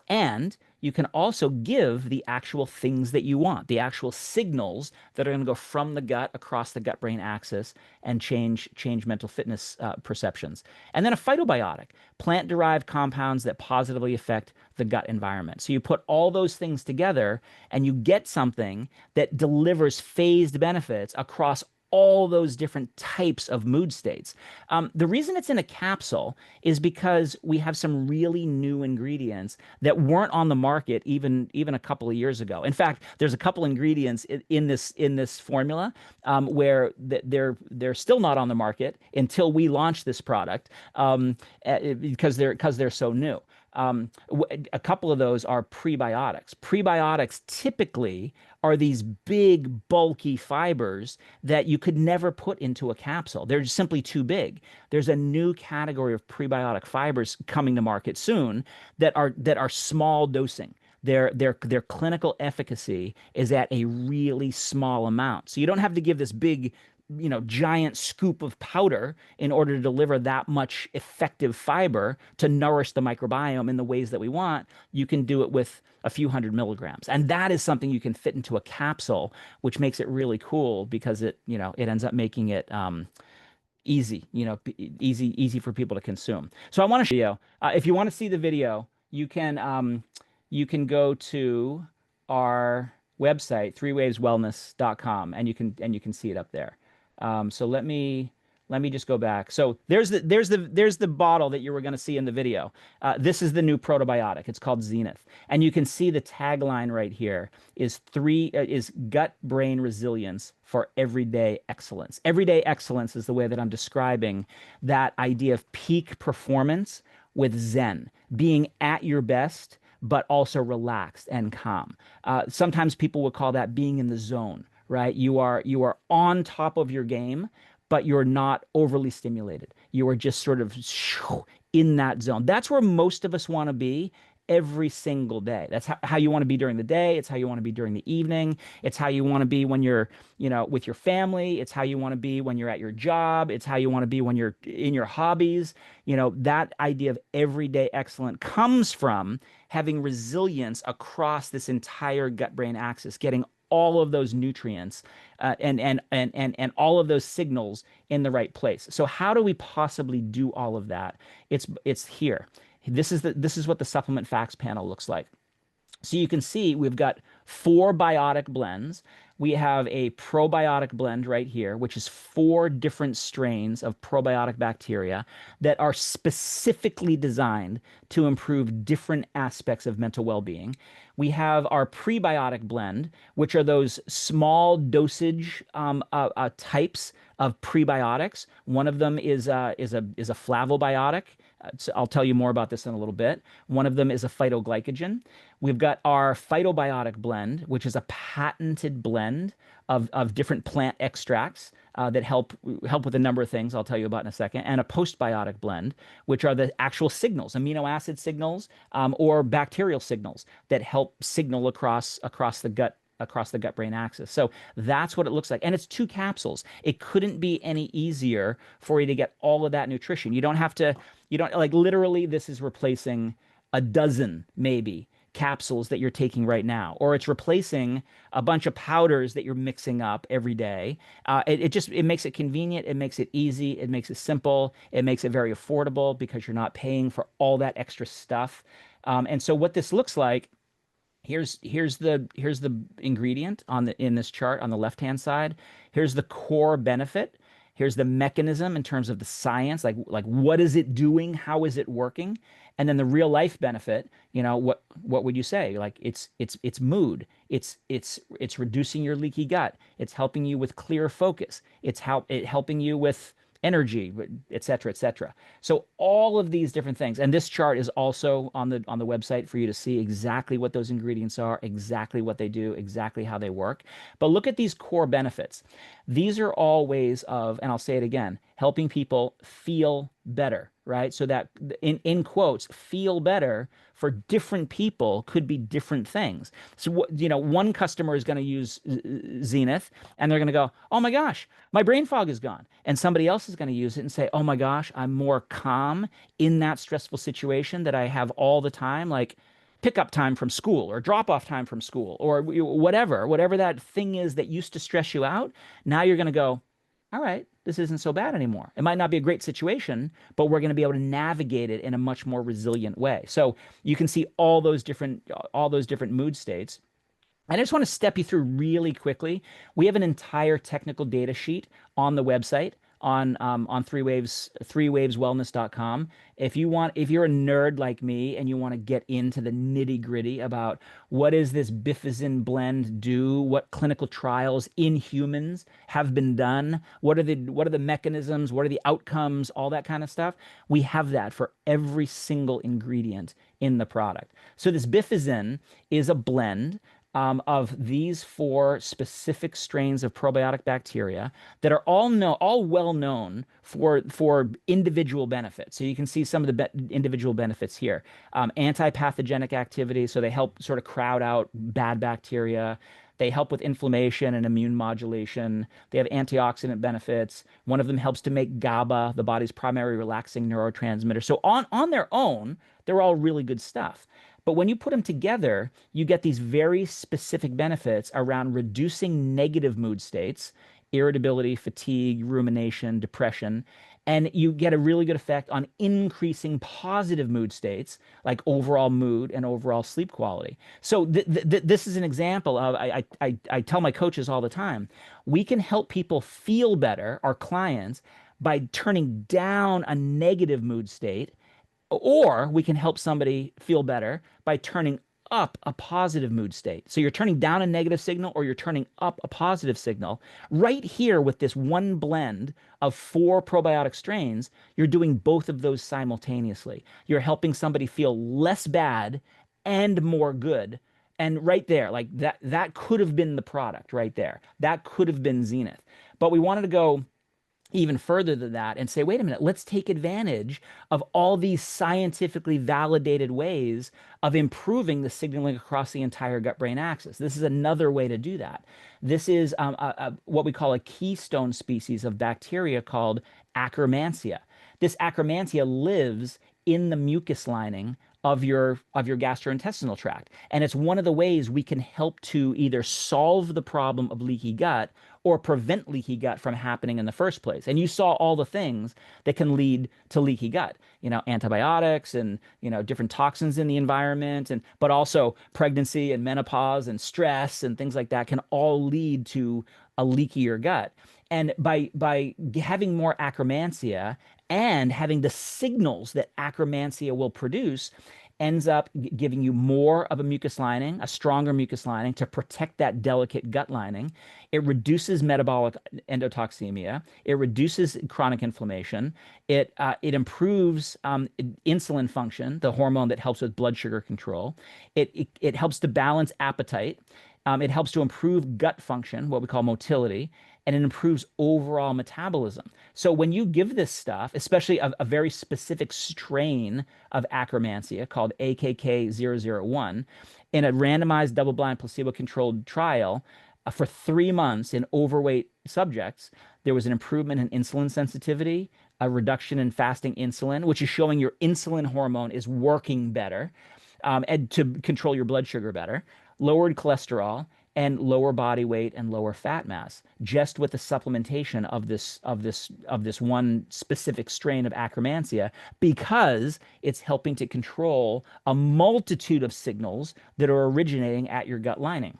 and you can also give the actual things that you want, the actual signals that are going to go from the gut across the gut-brain axis and change mental fitness perceptions. And then a phytobiotic, plant-derived compounds that positively affect the gut environment. So you put all those things together and you get something that delivers phased benefits across all those different types of mood states. The reason it's in a capsule is because we have some really new ingredients that weren't on the market even a couple of years ago. In fact, there's a couple ingredients in this formula where they're still not on the market until we launch this product because they're so new. A couple of those are prebiotics. Prebiotics typically are these big, bulky fibers that you could never put into a capsule. They're just simply too big. There's a new category of prebiotic fibers coming to market soon that are small dosing. Their clinical efficacy is at a really small amount. So you don't have to give this big, giant scoop of powder in order to deliver that much effective fiber to nourish the microbiome in the ways that we want. You can do it with a few hundred milligrams. And that is something you can fit into a capsule, which makes it really cool because it ends up making it easy, easy for people to consume. So I want to show you, if you want to see the video, you can go to our website, threewaveswellness.com, and you can see it up there. So let me just go back. So there's the bottle that you were going to see in the video. This is the new probiotic. It's called Zenith, and you can see the tagline right here is gut brain resilience for everyday excellence. Everyday excellence is the way that I'm describing that idea of peak performance with Zen, being at your best but also relaxed and calm. Sometimes people would call that being in the zone, right? You are on top of your game, but you're not overly stimulated. You are just sort of in that zone. That's where most of us want to be every single day. That's how you want to be during the day. It's how you want to be during the evening. It's how you want to be when you're, with your family. It's how you want to be when you're at your job. It's how you want to be when you're in your hobbies. That idea of everyday excellence comes from having resilience across this entire gut-brain axis, getting all of those nutrients and all of those signals in the right place. So how do we possibly do all of that? It's here. This is what the supplement facts panel looks like. So you can see we've got 4 biotic blends. We have a probiotic blend right here, which is 4 different strains of probiotic bacteria that are specifically designed to improve different aspects of mental well-being. We have our prebiotic blend, which are those small dosage types of prebiotics. One of them is a flavobiotic. So I'll tell you more about this in a little bit. One of them is a phytoglycogen. We've got our phytobiotic blend, which is a patented blend of different plant extracts that help with a number of things I'll tell you about in a second, and a postbiotic blend, which are the actual signals, amino acid signals or bacterial signals that help signal across the gut-brain axis. So that's what it looks like. And it's 2 capsules. It couldn't be any easier for you to get all of that nutrition. You don't like literally this is replacing a dozen maybe capsules that you're taking right now, or it's replacing a bunch of powders that you're mixing up every day. It makes it convenient. It makes it easy. It makes it simple. It makes it very affordable because you're not paying for all that extra stuff. And so what this looks like, here's the ingredient in this chart on the left-hand side. Here's the core benefit. Here's the mechanism in terms of the science, like what is it doing? How is it working? And then the real life benefit, what would you say? Like it's mood. It's reducing your leaky gut. It's helping you with clear focus. It's helping you with energy, et cetera, et cetera. So all of these different things, and this chart is also on the website for you to see exactly what those ingredients are, exactly what they do, exactly how they work. But look at these core benefits. These are all ways of, and I'll say it again, helping people feel better, right? So that in quotes, feel better for different people could be different things. So one customer is going to use Zenith and they're going to go, "Oh my gosh, my brain fog is gone." And somebody else is going to use it and say, "Oh my gosh, I'm more calm in that stressful situation that I have all the time, like pickup time from school or drop off time from school or whatever that thing is that used to stress you out." Now you're going to go, "All right, this isn't so bad anymore." It might not be a great situation, but we're going to be able to navigate it in a much more resilient way. So you can see all those different mood states. And I just want to step you through really quickly. We have an entire technical data sheet on the website on threewaveswellness.com. If you're a nerd like me and you want to get into the nitty gritty about what does this bifidin blend do, what clinical trials in humans have been done, what are the mechanisms, what are the outcomes, all that kind of stuff, we have that for every single ingredient in the product. So this bifidin is a blend of these four specific strains of probiotic bacteria that are all well known for individual benefits. So you can see some of the individual benefits here. Anti-pathogenic activity, so they help sort of crowd out bad bacteria. They help with inflammation and immune modulation. They have antioxidant benefits. One of them helps to make GABA, the body's primary relaxing neurotransmitter. So on their own, they're all really good stuff. But when you put them together, you get these very specific benefits around reducing negative mood states, irritability, fatigue, rumination, depression. And you get a really good effect on increasing positive mood states like overall mood and overall sleep quality. So this is an example of, I tell my coaches all the time, we can help people feel better, our clients, by turning down a negative mood state, or we can help somebody feel better by turning up a positive mood state. So you're turning down a negative signal or you're turning up a positive signal. Right here with this one blend of four probiotic strains, you're doing both of those simultaneously. You're helping somebody feel less bad and more good. And right there, like that could have been the product right there. That could have been Zenith. But we wanted to go even further than that and say, wait a minute, let's take advantage of all these scientifically validated ways of improving the signaling across the entire gut-brain axis. This is another way to do that. This is what we call a keystone species of bacteria called Akkermansia. This Akkermansia lives in the mucus lining of your gastrointestinal tract. And it's one of the ways we can help to either solve the problem of leaky gut or prevent leaky gut from happening in the first place. And you saw all the things that can lead to leaky gut, antibiotics and, different toxins in the environment, but also pregnancy and menopause and stress and things like that can all lead to a leakier gut. And by having more Akkermansia and having the signals that Akkermansia will produce, ends up giving you more of a mucus lining, a stronger mucus lining to protect that delicate gut lining. It reduces metabolic endotoxemia. It reduces chronic inflammation. It improves insulin function, the hormone that helps with blood sugar control. It helps to balance appetite. It helps to improve gut function, what we call motility, and it improves overall metabolism. So when you give this stuff, especially a very specific strain of Akkermansia called AKK001, in a randomized double-blind placebo-controlled trial for 3 months in overweight subjects, there was an improvement in insulin sensitivity, a reduction in fasting insulin, which is showing your insulin hormone is working better, and to control your blood sugar better, lowered cholesterol, and lower body weight and lower fat mass, just with the supplementation of this one specific strain of Akkermansia, because it's helping to control a multitude of signals that are originating at your gut lining.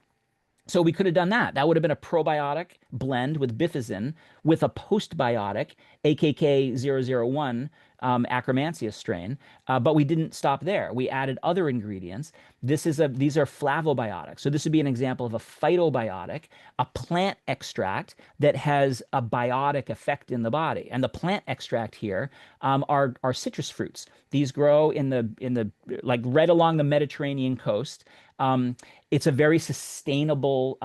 So we could have done that. That would have been a probiotic blend with bifidin with a postbiotic, AKK001 Akkermansia strain, but we didn't stop there. We added other ingredients. These are flavobiotics. So this would be an example of a phytobiotic, a plant extract that has a biotic effect in the body. And the plant extract here are citrus fruits. These grow in the like right along the Mediterranean coast. It's a very sustainable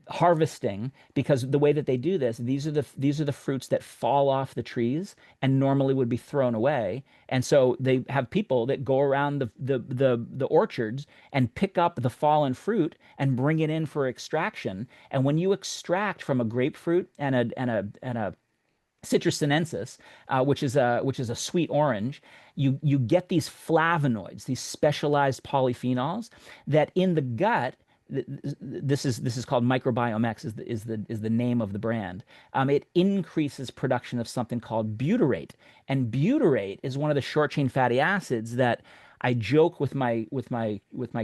harvesting, because the way that they do this, these are the fruits that fall off the trees and normally would be thrown away. And so they have people that go around the orchards and pick up the fallen fruit and bring it in for extraction. And when you extract from a grapefruit and a Citrus sinensis, which is a sweet orange, you get these flavonoids, these specialized polyphenols that in the gut. This is called Microbiome X is the name of the brand. It increases production of something called butyrate, and butyrate is one of the short chain fatty acids that I joke with my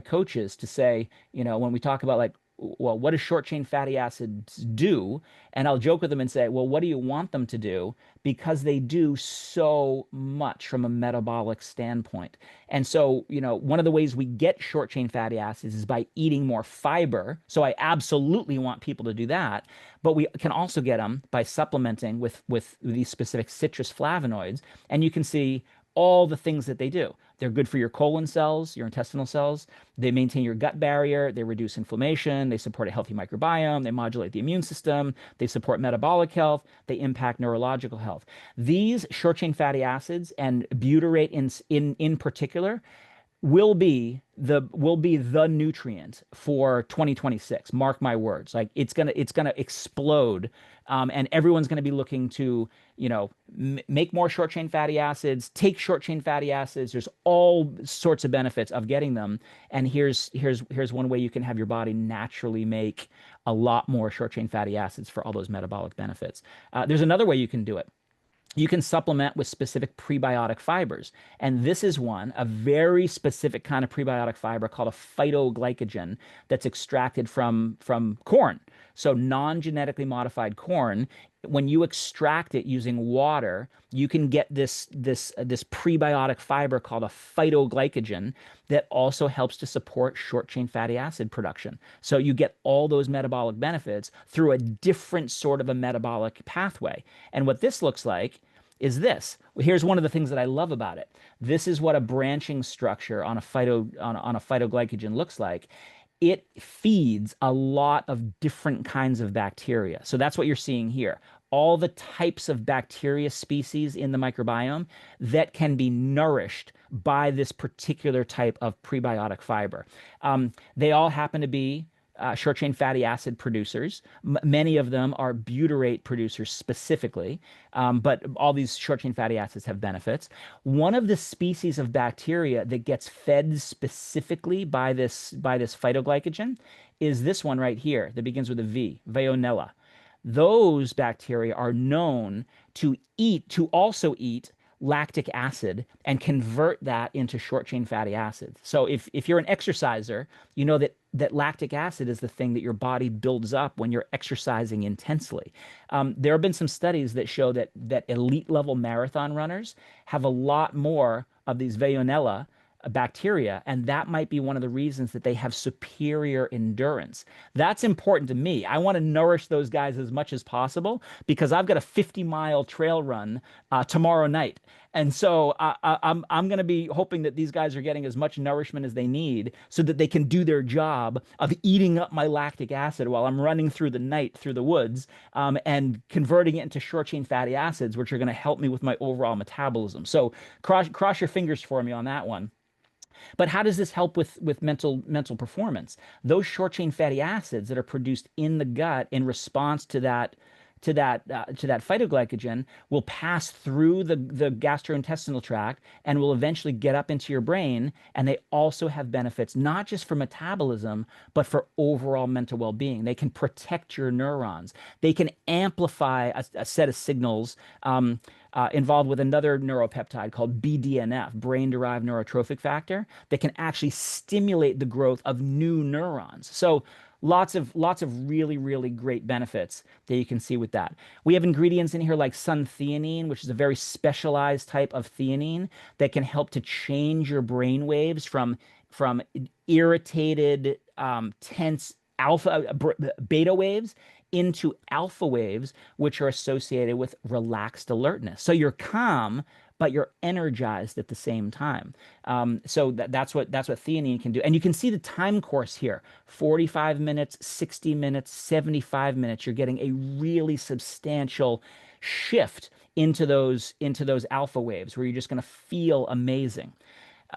coaches to say, when we talk about like well, what does short chain fatty acids do? And I'll joke with them and say, well, what do you want them to do? Because they do so much from a metabolic standpoint. And so, one of the ways we get short chain fatty acids is by eating more fiber. So I absolutely want people to do that. But we can also get them by supplementing with these specific citrus flavonoids. And you can see all the things that they do. They're good for your colon cells, your intestinal cells. They maintain your gut barrier. They reduce inflammation. They support a healthy microbiome. They modulate the immune system. They support metabolic health. They impact neurological health. These short chain fatty acids and butyrate in particular will be the nutrient for 2026. Mark my words. Like it's gonna explode, and everyone's gonna be looking to make more short chain fatty acids, take short chain fatty acids. There's all sorts of benefits of getting them, and here's one way you can have your body naturally make a lot more short chain fatty acids for all those metabolic benefits. There's another way you can do it. You can supplement with specific prebiotic fibers. And this is one, a very specific kind of prebiotic fiber called a phytoglycogen that's extracted from corn. So non-genetically modified corn, when you extract it using water, you can get this prebiotic fiber called a phytoglycogen that also helps to support short chain fatty acid production. So you get all those metabolic benefits through a different sort of a metabolic pathway. And what this looks like is this. Here's one of the things that I love about it. This is what a branching structure on a phytoglycogen looks like. It feeds a lot of different kinds of bacteria. So that's what you're seeing here. All the types of bacteria species in the microbiome that can be nourished by this particular type of prebiotic fiber. They all happen to be short chain fatty acid producers. Many of them are butyrate producers specifically, but all these short chain fatty acids have benefits. One of the species of bacteria that gets fed specifically by this phytoglycogen is this one right here that begins with a V, Veillonella. Those bacteria are known to also eat lactic acid and convert that into short chain fatty acids. So if you're an exerciser, you know that lactic acid is the thing that your body builds up when you're exercising intensely. There have been some studies that show that elite level marathon runners have a lot more of these Veillonella bacteria, and that might be one of the reasons that they have superior endurance. That's important to me. I want to nourish those guys as much as possible because I've got a 50-mile trail run tomorrow night. And so I'm going to be hoping that these guys are getting as much nourishment as they need so that they can do their job of eating up my lactic acid while I'm running through the night through the woods, and converting it into short chain fatty acids, which are going to help me with my overall metabolism. So cross your fingers for me on that one. But how does this help with mental performance? Those short chain fatty acids that are produced in the gut in response to that phytoglycogen will pass through the gastrointestinal tract and will eventually get up into your brain. And they also have benefits not just for metabolism, but for overall mental well-being. They can protect your neurons. They can amplify a set of signals involved with another neuropeptide called BDNF, brain-derived neurotrophic factor, that can actually stimulate the growth of new neurons. So lots of really, really great benefits that you can see with that. We have ingredients in here like suntheanine, which is a very specialized type of theanine that can help to change your brain waves from irritated, tense beta waves into alpha waves, which are associated with relaxed alertness. So you're calm, but you're energized at the same time. So that's what theanine can do. And you can see the time course here: 45 minutes, 60 minutes, 75 minutes. You're getting a really substantial shift into those alpha waves where you're just going to feel amazing.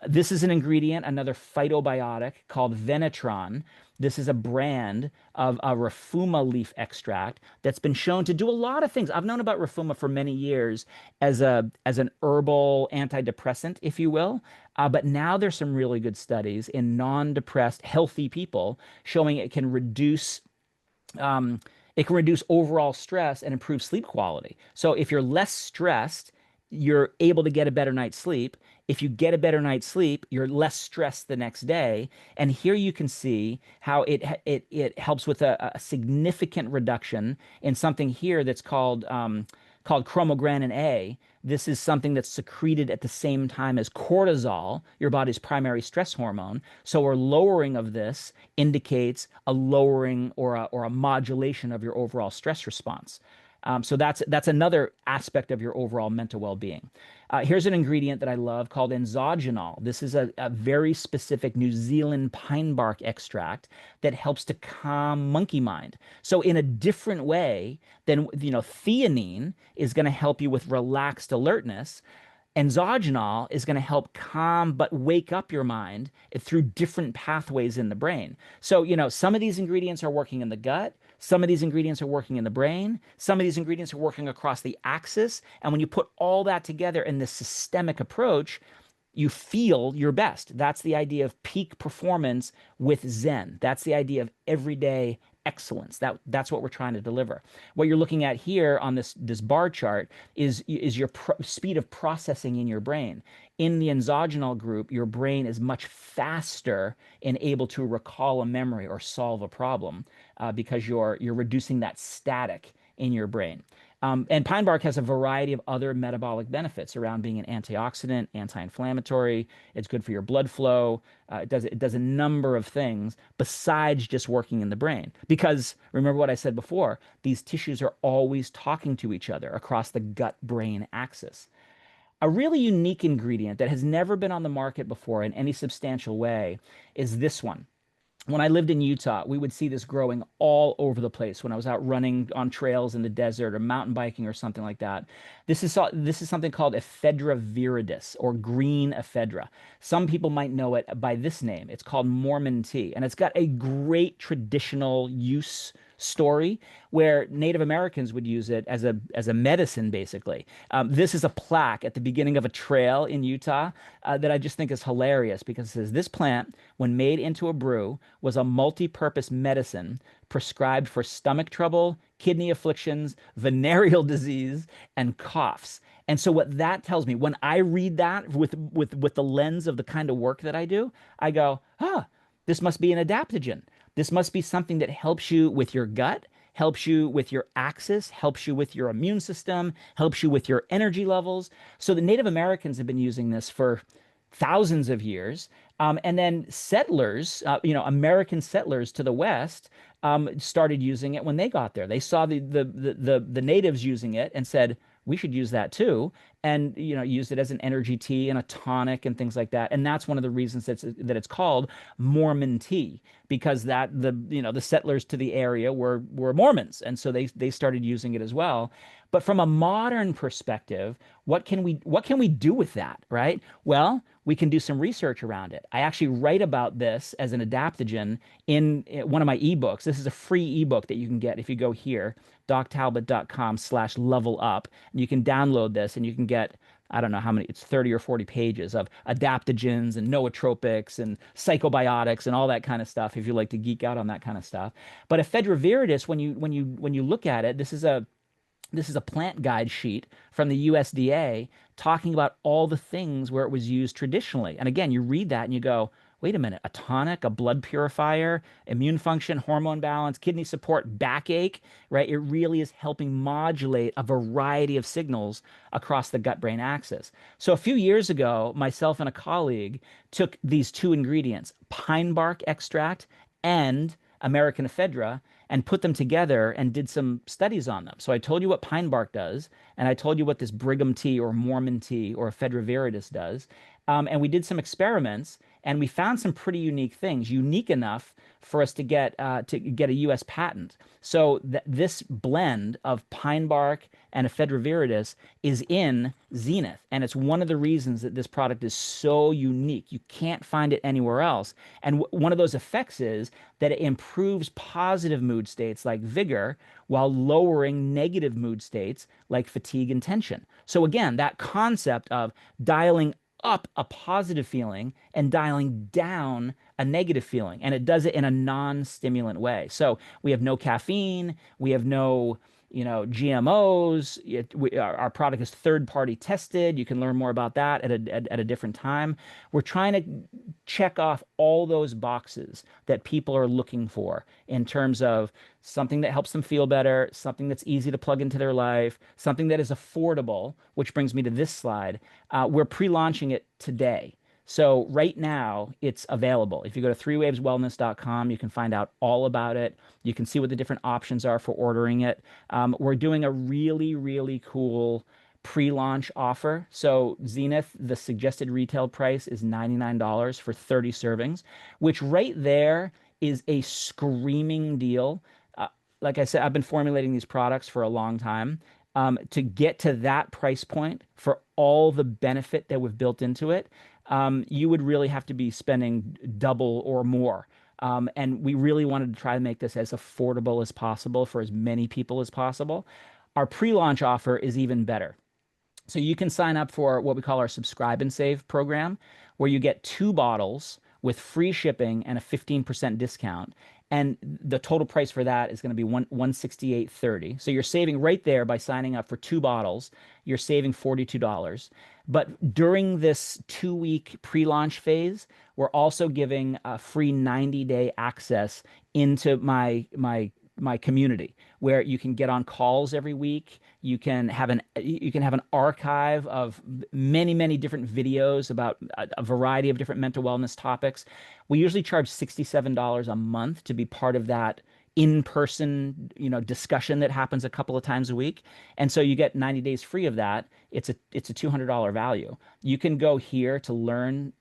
This is an ingredient, another phytobiotic called Venetron. This is a brand of a Rafuma leaf extract that's been shown to do a lot of things. I've known about Rafuma for many years as an herbal antidepressant, if you will. But now there's some really good studies in non-depressed, healthy people showing it can reduce overall stress and improve sleep quality. So if you're less stressed, you're able to get a better night's sleep. If you get a better night's sleep, you're less stressed the next day. And here you can see how it helps with a significant reduction in something here that's called chromogranin A. This is something that's secreted at the same time as cortisol, your body's primary stress hormone. So a lowering of this indicates a lowering or a modulation of your overall stress response. So that's another aspect of your overall mental well-being. Here's an ingredient that I love called enzogenol. This is a very specific New Zealand pine bark extract that helps to calm monkey mind. So in a different way than, theanine is going to help you with relaxed alertness. Enzogenol is going to help calm but wake up your mind through different pathways in the brain. So, some of these ingredients are working in the gut. Some of these ingredients are working in the brain. Some of these ingredients are working across the axis. And when you put all that together in this systemic approach, you feel your best. That's the idea of peak performance with Zen. That's the idea of everyday excellence. That's what we're trying to deliver. What you're looking at here on this bar chart is your speed of processing in your brain. In the enzogenol group, your brain is much faster and able to recall a memory or solve a problem because you're reducing that static in your brain. And pine bark has a variety of other metabolic benefits around being an antioxidant, anti-inflammatory. It's good for your blood flow. It does a number of things besides just working in the brain. Because remember what I said before, these tissues are always talking to each other across the gut-brain axis. A really unique ingredient that has never been on the market before in any substantial way is this one. When I lived in Utah, we would see this growing all over the place when I was out running on trails in the desert or mountain biking or something like that. This is something called Ephedra viridis or green ephedra. Some people might know it by this name. It's called Mormon tea, and it's got a great traditional use story where Native Americans would use it as a medicine, basically. This is a plaque at the beginning of a trail in Utah that I just think is hilarious because it says this plant, when made into a brew, was a multi-purpose medicine prescribed for stomach trouble, kidney afflictions, venereal disease, and coughs. And so what that tells me, when I read that with the lens of the kind of work that I do, I go, this must be an adaptogen. This must be something that helps you with your gut, helps you with your axis, helps you with your immune system, helps you with your energy levels. So the Native Americans have been using this for thousands of years. And then settlers, American settlers to the West, started using it when they got there. They saw the natives using it and said, we should use that too, and used it as an energy tea and a tonic and things like that. And that's one of the reasons that it's called Mormon tea, because the settlers to the area were Mormons, and so they started using it as well. But from a modern perspective, what can we do with that, right? Well, we can do some research around it. I actually write about this as an adaptogen in one of my ebooks. This is a free ebook that you can get if you go here, doctalbot.com/level up. And you can download this and you can get, I don't know how many, it's 30 or 40 pages of adaptogens and nootropics and psychobiotics and all that kind of stuff if you like to geek out on that kind of stuff. But ephedra viridis, when you look at it, this is a plant guide sheet from the USDA talking about all the things where it was used traditionally. And again, you read that and you go, wait a minute, a tonic, a blood purifier, immune function, hormone balance, kidney support, backache, right? It really is helping modulate a variety of signals across the gut-brain axis. So a few years ago, myself and a colleague took these two ingredients, pine bark extract and American ephedra, and put them together and did some studies on them. So I told you what pine bark does, and I told you what this Brigham tea or Mormon tea or ephedra viridis does. And we did some experiments, and we found some pretty unique things, unique enough for us to get a U.S. patent. So this blend of pine bark and ephedra viridis is in Zenith, and it's one of the reasons that this product is so unique. You can't find it anywhere else. And one of those effects is that it improves positive mood states like vigor while lowering negative mood states like fatigue and tension. So again, that concept of dialing up a positive feeling and dialing down a negative feeling. And it does it in a non-stimulant way. So we have no caffeine, we have no GMOs. Our product is third-party tested. You can learn more about that at a different time. We're trying to check off all those boxes that people are looking for in terms of something that helps them feel better, something that's easy to plug into their life, something that is affordable, which brings me to this slide. We're pre-launching it today. So right now it's available. If you go to threewaveswellness.com, you can find out all about it. You can see what the different options are for ordering it. We're doing a really, really cool pre-launch offer. So Zenith, the suggested retail price is $99 for 30 servings, which right there is a screaming deal. Like I said, I've been formulating these products for a long time. To get to that price point for all the benefit that we've built into it, you would really have to be spending double or more. And we really wanted to try to make this as affordable as possible for as many people as possible. Our pre-launch offer is even better. So you can sign up for what we call our subscribe and save program, where you get 2 bottles with free shipping and a 15% discount. And the total price for that is going to be 168.30. So you're saving right there by signing up for 2 bottles. You're saving $42. But during this 2-week pre-launch phase, we're also giving a free 90-day access into my community, where you can get on calls every week. You can have an archive of many different videos about a variety of different mental wellness topics. We usually charge $67 a month to be part of that in-person, discussion that happens a couple of times a week. And so you get 90 days free of that. It's a $200 value. You can go here to learn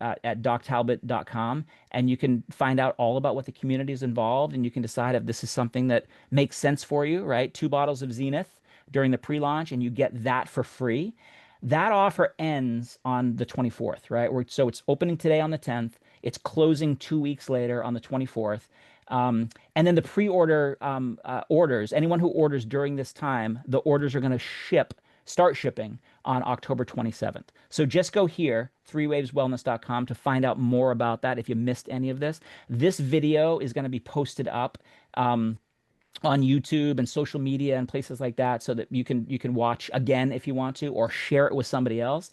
at doctalbot.com, and you can find out all about what the community is involved, and you can decide if this is something that makes sense for you, right? 2 bottles of Zenith during the pre-launch, and you get that for free. That offer ends on the 24th, right? So it's opening today on the 10th. It's closing 2 weeks later on the 24th. And then the pre-order orders, anyone who orders during this time, the orders are going to start shipping on October 27th. So just go here, threewaveswellness.com, to find out more about that if you missed any of this. This video is going to be posted up on YouTube and social media and places like that, so that you can watch again if you want to, or share it with somebody else.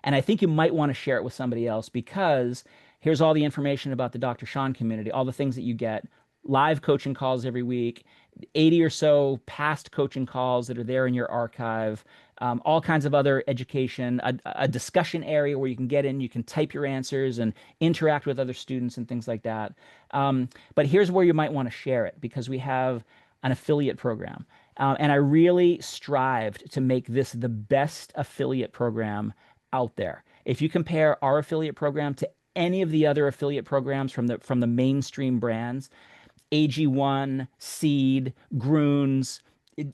And I think you might want to share it with somebody else, because here's all the information about the Dr. Sean community, all the things that you get: live coaching calls every week, 80 or so past coaching calls that are there in your archive, all kinds of other education, a discussion area where you can get in, you can type your answers and interact with other students and things like that. But here's where you might want to share it, because we have an affiliate program. And I really strived to make this the best affiliate program out there. If you compare our affiliate program to any of the other affiliate programs from the mainstream brands, AG1, Seed, Groons,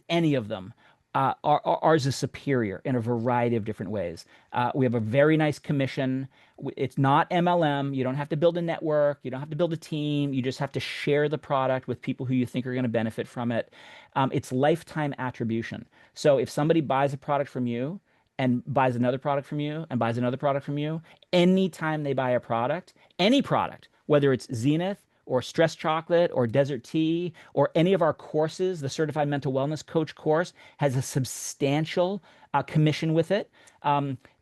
any of them, ours is superior in a variety of different ways. We have a very nice commission. It's not MLM. You don't have to build a network. You don't have to build a team. You just have to share the product with people who you think are going to benefit from it. It's lifetime attribution. So if somebody buys a product from you and buys another product from you and buys another product from you, anytime they buy a product, any product, whether it's Zenith or Stress Chocolate or Desert Tea or any of our courses, the Certified Mental Wellness Coach course has a substantial commission with it.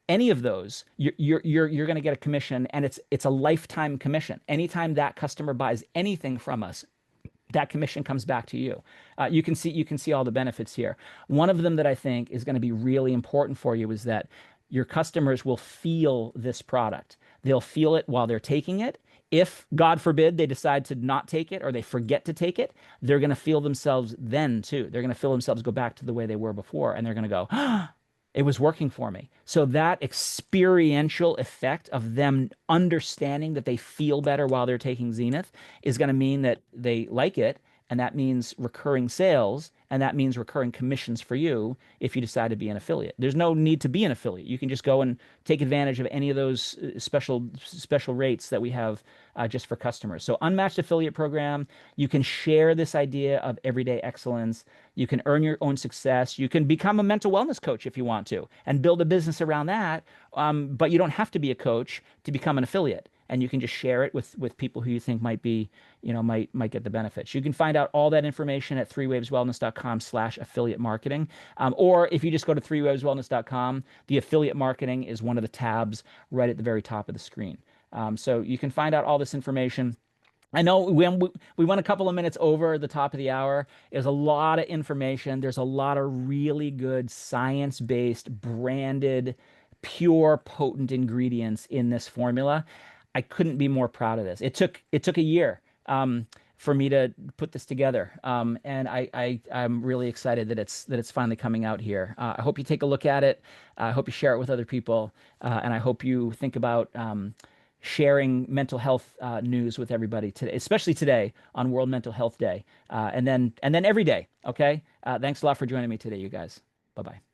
Any of those, you're going to get a commission, and it's a lifetime commission. Anytime that customer buys anything from us, that commission comes back to you. You can see all the benefits here. One of them that I think is going to be really important for you is that your customers will feel this product. They'll feel it while they're taking it. If, God forbid, they decide to not take it or they forget to take it, they're going to feel themselves then too. They're going to feel themselves go back to the way they were before, and they're going to go, "Ah, it was working for me." So that experiential effect of them understanding that they feel better while they're taking Zenith is going to mean that they like it, and that means recurring sales, and that means recurring commissions for you if you decide to be an affiliate. There's no need to be an affiliate. You can just go and take advantage of any of those special rates that we have just for customers. So unmatched affiliate program. You can share this idea of everyday excellence. You can earn your own success. You can become a mental wellness coach if you want to and build a business around that. But you don't have to be a coach to become an affiliate. and you can just share it with people who you think might be, might get the benefits. You can find out all that information at threewaveswellness.com/affiliate marketing. Or if you just go to threewaveswellness.com, the affiliate marketing is one of the tabs right at the very top of the screen. So you can find out all this information. I know we went a couple of minutes over the top of the hour. There's a lot of information. There's a lot of really good science-based, branded, pure, potent ingredients in this formula. I couldn't be more proud of this. It took a year for me to put this together, and I'm really excited that it's finally coming out here. I hope you take a look at it. I hope you share it with other people, and I hope you think about sharing mental health news with everybody today, especially today on World Mental Health Day, and then every day. Okay. Thanks a lot for joining me today, you guys. Bye bye.